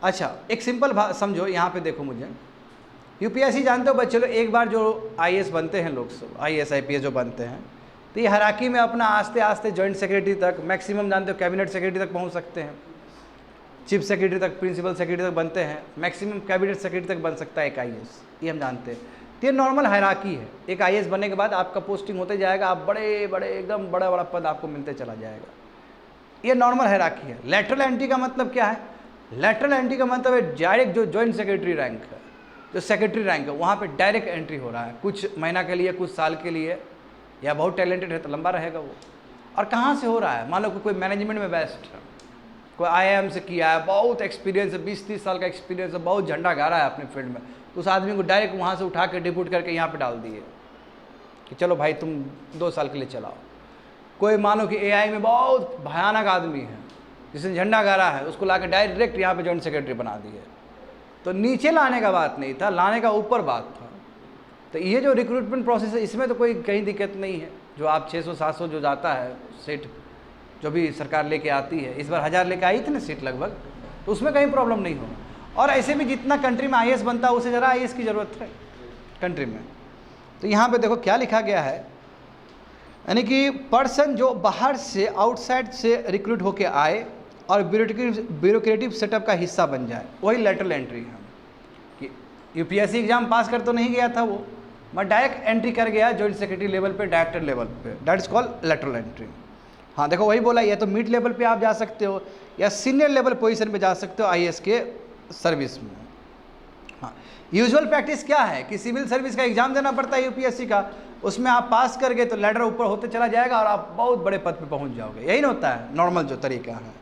अच्छा एक सिंपल समझो, यहाँ पे देखो मुझे, यूपीएससी जानते हो बच्चे लोग, एक बार जो आईएएस बनते हैं लोग सब, आईएएस आईपीएस जो बनते हैं, तो ये हायरार्की में अपना आस्ते आस्ते जॉइंट सेक्रेटरी तक, मैक्सिमम जानते हो कैबिनेट सेक्रेटरी तक पहुँच सकते हैं, चीफ सेक्रेटरी तक, प्रिंसिपल सेक्रेटरी तक बनते हैं, मैक्सिमम कैबिनेट सेक्रेटरी तक बन सकता है एक आईएएस, ये हम जानते हैं। तो ये नॉर्मल हायरार्की है। एक आईएएस बनने के बाद आपका पोस्टिंग होते जाएगा, आप बड़े बड़े एकदम बड़ा बड़ा पद आपको मिलते चला जाएगा, ये नॉर्मल हायरार्की है। लेटरल एंट्री का मतलब क्या है? लेटरल एंट्री का मतलब है डायरेक्ट जो जॉइंट सेक्रेटरी रैंक है, जो सेक्रेटरी रैंक है, वहाँ पे डायरेक्ट एंट्री हो रहा है, कुछ महीना के लिए, कुछ साल के लिए, या बहुत टैलेंटेड है तो लंबा रहेगा वो। और कहाँ से हो रहा है? मान लो कोई मैनेजमेंट में बेस्ट है, कोई आईआईएम से किया है, बहुत एक्सपीरियंस है, 20-30 साल का एक्सपीरियंस है, बहुत झंडा गाड़ा है अपने फील्ड में, तो उस आदमी को डायरेक्ट वहाँ से उठा के डिप्यूट करके यहाँ पे डाल दिए कि चलो भाई तुम 2 साल के लिए चलाओ। कोई मानो कि एआई में बहुत भयानक आदमी है जिसने झंडा गाड़ा है, उसको ला के डायरेक्ट यहाँ पे जॉइंट सेक्रेटरी बना दिए। तो नीचे लाने का बात नहीं था, लाने का ऊपर बात था। तो ये जो रिक्रूटमेंट प्रोसेस है इसमें तो कोई कहीं दिक्कत नहीं है। जो आप 600-700 जो जाता है सीट, जो भी सरकार लेके आती है, इस बार 1000 लेके आई थी ना सीट लगभग, तो उसमें कहीं प्रॉब्लम नहीं होगा। और ऐसे भी जितना कंट्री में आईएएस बनता है उससे ज़रा आईएएस की ज़रूरत है कंट्री में। तो यहाँ पे देखो क्या लिखा गया है, यानी कि पर्सन जो बाहर से, आउटसाइड से रिक्रूट होके आए और ब्यूरोक्रेटिक सेटअप का हिस्सा बन जाए, वही लेटरल एंट्री है। कि यूपीएससी एग्जाम पास कर तो नहीं गया था वो, मैं डायरेक्ट एंट्री कर गया जॉइंट सेक्रेटरी लेवल पे, डायरेक्टर लेवल पे, that is called lateral entry. हाँ देखो वही बोला, या तो मिड लेवल पे आप जा सकते हो या सीनियर लेवल पोजीशन पे जा सकते हो आईएएस के सर्विस में। हाँ, यूजुअल प्रैक्टिस क्या है कि सिविल सर्विस का एग्जाम देना पड़ता है यूपीएससी का, उसमें आप पास कर गए तो लैडर ऊपर होते चला जाएगा और आप बहुत बड़े पद पे पहुंच जाओगे। यही ना होता है नॉर्मल जो तरीका है।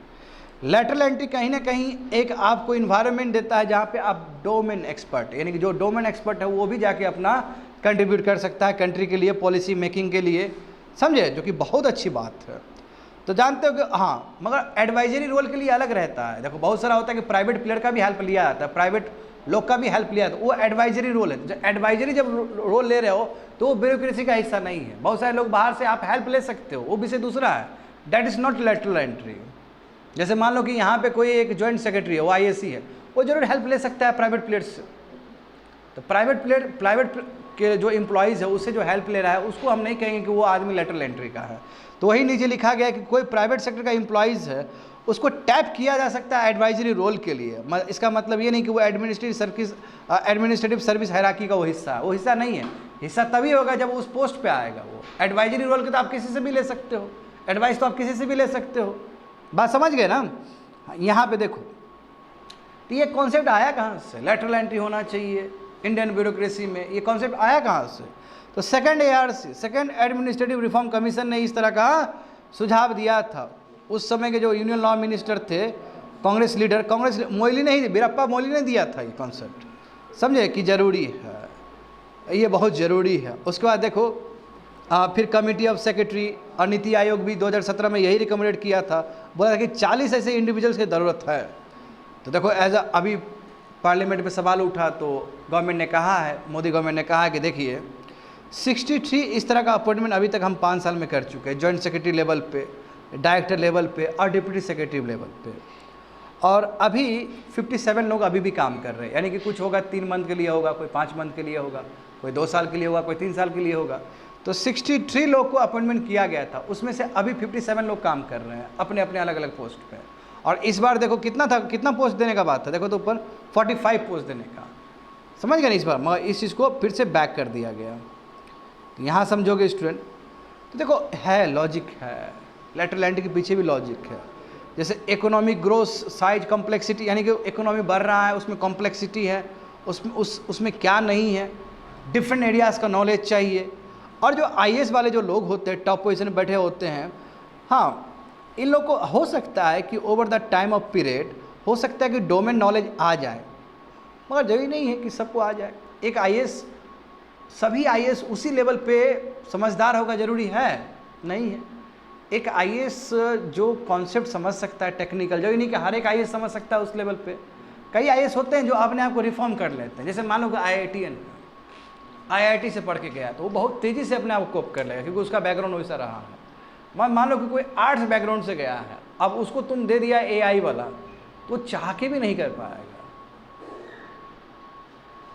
लैटरल एंट्री कहीं ना कहीं एक आपको इन्वायरमेंट देता है जहाँ पे आप डोमेन एक्सपर्ट, यानी कि जो डोमेन एक्सपर्ट है वो भी जाके अपना कंट्रीब्यूट कर सकता है कंट्री के लिए, पॉलिसी मेकिंग के लिए, समझे, जो कि बहुत अच्छी बात है। तो जानते हो कि हाँ, मगर एडवाइजरी रोल के लिए अलग रहता है। देखो बहुत सारा होता है कि प्राइवेट प्लेयर का भी हेल्प लिया जाता है, प्राइवेट लोग का भी हेल्प लिया जाता है, वो एडवाइजरी रोल है। जब एडवाइजरी जब रोल ले रहे हो तो वो ब्यूरोक्रेसी का हिस्सा नहीं है। बहुत सारे लोग बाहर से आप हेल्प ले सकते हो, वो विषय दूसरा है, that is not lateral entry. जैसे मान लो कि यहाँ पे कोई एक जॉइंट सेक्रेटरी है, वो आईएएसी है, वो जरूर हेल्प ले सकता है प्राइवेट प्लेयर से। तो प्राइवेट के जो एम्प्लॉयज़ है उससे जो हेल्प ले रहा है उसको हम नहीं कहेंगे कि वो आदमी लेटरल एंट्री का है। तो वही नीचे लिखा गया है कि कोई प्राइवेट सेक्टर का एम्प्लॉयज़ है उसको टैप किया जा सकता है एडवाइजरी रोल के लिए। इसका मतलब ये नहीं कि वो एडमिनिस्ट्रेटिव सर्विस हायरार्की का वो हिस्सा नहीं है। हिस्सा तभी होगा जब उस पोस्ट पे आएगा। वो एडवाइजरी रोल के तो आप किसी से भी ले सकते हो, एडवाइस तो आप किसी से भी ले सकते हो। बात समझ गए ना? यहाँ पे देखो, तो ये कॉन्सेप्ट आया कहाँ से? लेटरल एंट्री होना चाहिए इंडियन ब्यूरोक्रेसी में, ये कॉन्सेप्ट आया कहाँ से? तो second ARC, second administrative reform commission ने इस तरह का सुझाव दिया था। उस समय के जो यूनियन लॉ मिनिस्टर थे, कांग्रेस लीडर, मोइली ने ही, वीरप्पा मोइली ने दिया था ये कॉन्सेप्ट। समझे कि जरूरी है, ये बहुत ज़रूरी है। उसके बाद देखो फिर कमेटी ऑफ सेक्रेटरी और नीति आयोग भी 2017 में यही रिकमेंडेड किया था, बोला था कि 40 ऐसे इंडिविजुअल्स की ज़रूरत है। तो देखो अभी पार्लियामेंट में सवाल उठा तो गवर्नमेंट ने कहा है, मोदी गवर्नमेंट ने कहा है कि देखिए 63 इस तरह का अपॉइंटमेंट अभी तक हम 5 साल में कर चुके हैं, जॉइंट सेक्रेटरी लेवल पे, डायरेक्टर लेवल पे और डिप्टी सेक्रेटरी लेवल पे। और अभी 57 लोग अभी भी काम कर रहे हैं, यानी कि कुछ होगा 3 मंथ के लिए होगा, कोई 5 मंथ के लिए होगा, कोई 2 साल के लिए होगा, कोई 3 साल के लिए होगा। तो 63 लोग को अपॉइंटमेंट किया गया था, उसमें से अभी 57 लोग काम कर रहे हैं अपने अपने अलग अलग पोस्ट पे। और इस बार देखो कितना था, कितना पोस्ट देने का बात था, देखो तो ऊपर 45 पोस्ट देने का, समझ गए ना इस बार, मगर इस चीज़ को फिर से बैक कर दिया गया। यहाँ समझोगे स्टूडेंट, तो देखो है लॉजिक है, लेटरल एंट्री के पीछे भी लॉजिक है। जैसे इकोनॉमिक ग्रोथ, साइज, कॉम्प्लेक्सिटी, यानी कि इकोनॉमी बढ़ रहा है उसमें कॉम्प्लेक्सिटी है, उसमें क्या नहीं है, डिफरेंट एरियाज़ का नॉलेज चाहिए। और जो IAS वाले जो लोग होते हैं, टॉप पोजीशन में बैठे होते हैं, हाँ इन लोग को हो सकता है कि over the time of period हो सकता है कि डोमेन नॉलेज आ जाए, मगर जरूरी नहीं है कि सबको आ जाए। एक IAS, सभी IAS उसी लेवल पे समझदार होगा जरूरी है? नहीं है। एक IAS जो कॉन्सेप्ट समझ सकता है टेक्निकल, जरूरी नहीं कि हर एक IAS समझ सकता है उस लेवल पे। कई IAS होते हैं जो अपने आप को रिफॉर्म कर लेते हैं। जैसे मान लो कि IIT से पढ़ के गया तो वो बहुत तेज़ी से अपने आप को कोप कर लेगा क्योंकि उसका बैकग्राउंड वैसा रहा है। मान लो कि कोई आर्ट्स बैकग्राउंड से गया है, अब उसको तुम दे दिया AI वाला, तो चाह के भी नहीं कर पाएगा।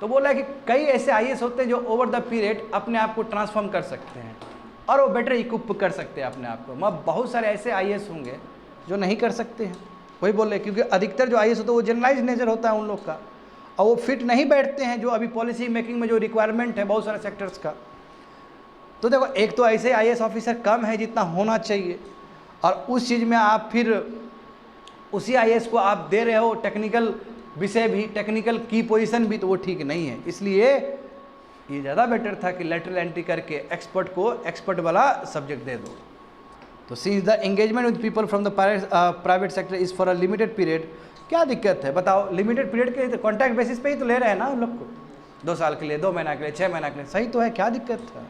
तो बोला कि कई ऐसे IAS होते हैं जो ओवर द पीरियड अपने आप को ट्रांसफॉर्म कर सकते हैं और वो बेटर इक्विप कर सकते हैं अपने आप को। मगर बहुत सारे ऐसे IAS होंगे जो नहीं कर सकते हैं, वही बोल रहे, क्योंकि अधिकतर जो IAS होता है वो जनरलाइज नेचर होता है उन लोग का, और वो फिट नहीं बैठते हैं जो अभी पॉलिसी मेकिंग में जो रिक्वायरमेंट है बहुत सारे सेक्टर्स का। तो देखो एक तो ऐसे IAS ऑफिसर कम है जितना होना चाहिए, और उस चीज़ में आप फिर उसी IAS को आप दे रहे हो टेक्निकल विषय भी, टेक्निकल की पोजीशन भी, तो वो ठीक नहीं है। इसलिए ये ज़्यादा बेटर था कि लेटरल एंट्री करके एक्सपर्ट को एक्सपर्ट वाला सब्जेक्ट दे दो। तो since the engagement with people from the private sector is for a limited period, क्या दिक्कत है बताओ? लिमिटेड पीरियड के कॉन्ट्रैक्ट बेसिस पे ही तो ले रहे हैं ना उन लोग को, 2 साल के लिए, 2 महीना के लिए, 6 महीना के लिए, सही तो है, क्या दिक्कत है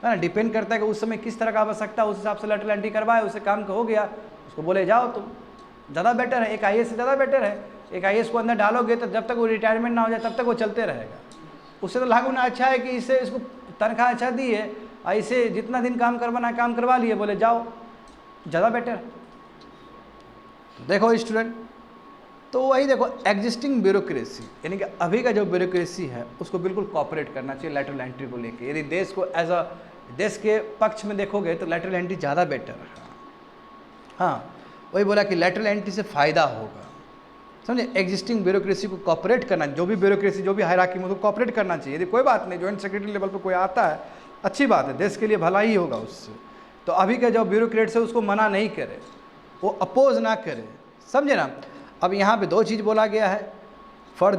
ना? डिपेंड करता है कि उस समय किस तरह का आवश्यकता, उस हिसाब से लेटरल एंट्री करवाए, उससे काम हो गया, उसको बोले जाओ तुम, ज़्यादा बेटर है। एक IAS से ज़्यादा बेटर है। एक IAS को अंदर डालोगे तो जब तक वो रिटायरमेंट ना हो जाए तब तक वो चलते रहेगा। उससे तो लागू ना अच्छा है कि इससे इसको तनख्वाह अच्छा दी है, ऐसे जितना दिन काम करवाना काम करवा लिए, बोले जाओ, ज़्यादा बेटर। देखो स्टूडेंट, तो वही देखो एग्जिस्टिंग ब्यूरोक्रेसी, यानी कि अभी का जो ब्यूरोक्रेसी है उसको बिल्कुल कॉपरेट करना चाहिए लेटरल एंट्री को लेके। यदि देश को एज अ देश के पक्ष में देखोगे तो लेटरल एंट्री ज़्यादा बेटर है। हाँ, वही बोला कि लेटरल एंट्री से फ़ायदा होगा, समझे? एग्जिस्टिंग ब्यूरोक्रेसी को कॉपरेट करना, जो भी ब्यूरोक्रेसी, जो भी हायरार्की में उसको कॉपरेट करना चाहिए। यदि कोई बात नहीं, जॉइंट सेक्रेटरी लेवल पर कोई आता है, अच्छी बात है, देश के लिए भला ही होगा उससे। तो अभी का जो ब्यूरोक्रेट्स है उसको मना नहीं करे, वो अपोज ना करे, समझे ना? अब यहाँ पे 2 चीज़ बोला गया है, for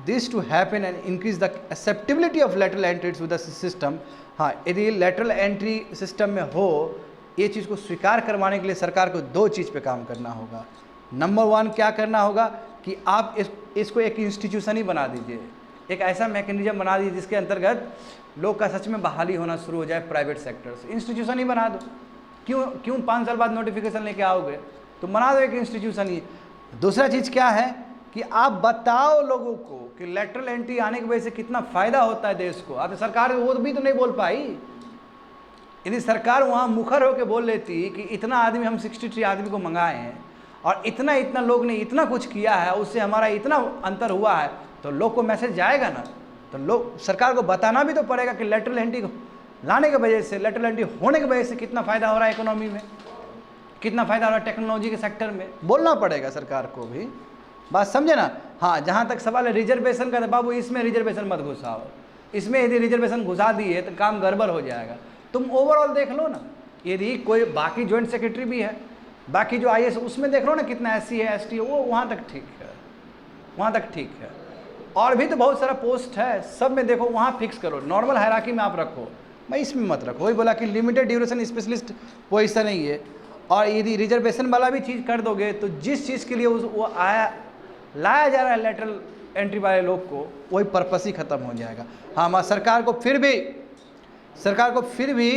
this to happen and increase the acceptability of lateral entry with the system. हाँ, यदि लेटरल एंट्री सिस्टम में हो, ये चीज़ को स्वीकार करवाने के लिए सरकार को 2 चीज़ पे काम करना होगा। नंबर 1 क्या करना होगा कि आप इसको एक इंस्टीट्यूशन ही बना दीजिए, एक ऐसा मैकेनिज्म बना दीजिए जिसके अंतर्गत लोग का सच में बहाली होना शुरू हो जाए प्राइवेट सेक्टर से। इंस्टीट्यूशन ही बना दो, क्यों 5 साल बाद नोटिफिकेशन लेके आओगे? तो बना दो एक इंस्टीट्यूशन ही। दूसरा चीज़ क्या है कि आप बताओ लोगों को कि लेटरल एंट्री आने की वजह से कितना फ़ायदा होता है देश को। अब सरकार वो भी तो नहीं बोल पाई। यदि सरकार वहाँ मुखर होकर बोल लेती कि इतना आदमी, हम 63 आदमी को मंगाए हैं और इतना लोग ने इतना कुछ किया है, उससे हमारा इतना अंतर हुआ है, तो लोग को मैसेज जाएगा ना। तो लोग सरकार को बताना भी तो पड़ेगा कि लेटरल एंट्री लाने की वजह से, लेटरल एंट्री होने की वजह से कितना फ़ायदा हो रहा है इकोनॉमी में, कितना फ़ायदा हो रहा है टेक्नोलॉजी के सेक्टर में, बोलना पड़ेगा सरकार को भी। बात समझे ना। हाँ, जहाँ तक सवाल है रिजर्वेशन का, तो बाबू इसमें रिजर्वेशन मत घुसाओ, इसमें यदि रिजर्वेशन घुसा दिए तो काम गड़बड़ हो जाएगा। तुम ओवरऑल देख लो ना, यदि कोई बाकी जॉइंट सेक्रेटरी भी है, बाकी जो IAS उसमें देख लो ना कितना SC है ST है, वो वहाँ तक ठीक है, वहाँ तक ठीक है। और भी तो बहुत सारा पोस्ट है, सब में देखो वहाँ फिक्स करो, नॉर्मल हायरार्की में आप रखो, मैं इसमें मत रखो। वही बोला कि लिमिटेड ड्यूरेशन स्पेशलिस्ट वो ऐसा नहीं है। और यदि रिजर्वेशन वाला भी चीज़ कर दोगे तो जिस चीज़ के लिए वो लाया जा रहा है लेटरल एंट्री वाले लोग को, वही पर्पस ही ख़त्म हो जाएगा। हाँ, हमारा सरकार को फिर भी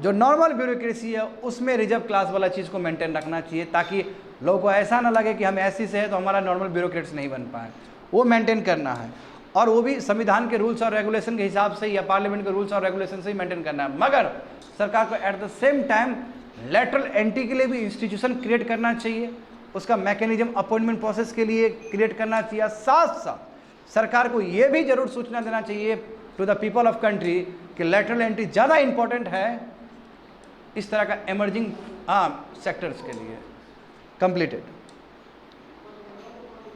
जो नॉर्मल ब्यूरोक्रेसी है उसमें रिजर्व क्लास वाला चीज़ को मेंटेन रखना चाहिए, ताकि लोगों को ऐसा ना लगे कि हम SC से है तो हमारा नॉर्मल ब्यूरोक्रेट्स नहीं बन पाए, वो मेंटेन करना है। और वो भी संविधान के रूल्स और रेगुलेशन के हिसाब से या पार्लियामेंट के रूल्स और रेगुलेशन से ही मेंटेन करना है। मगर सरकार को at the same time lateral entry के लिए भी इंस्टीट्यूशन क्रिएट करना चाहिए, उसका मैकेनिज्म अपॉइंटमेंट प्रोसेस के लिए क्रिएट करना चाहिए। साथ साथ सरकार को ये भी जरूर सूचना देना चाहिए to the people of country कि लेटरल एंट्री ज़्यादा इंपॉर्टेंट है इस तरह का एमर्जिंग सेक्टर्स के लिए। कंप्लीटेड।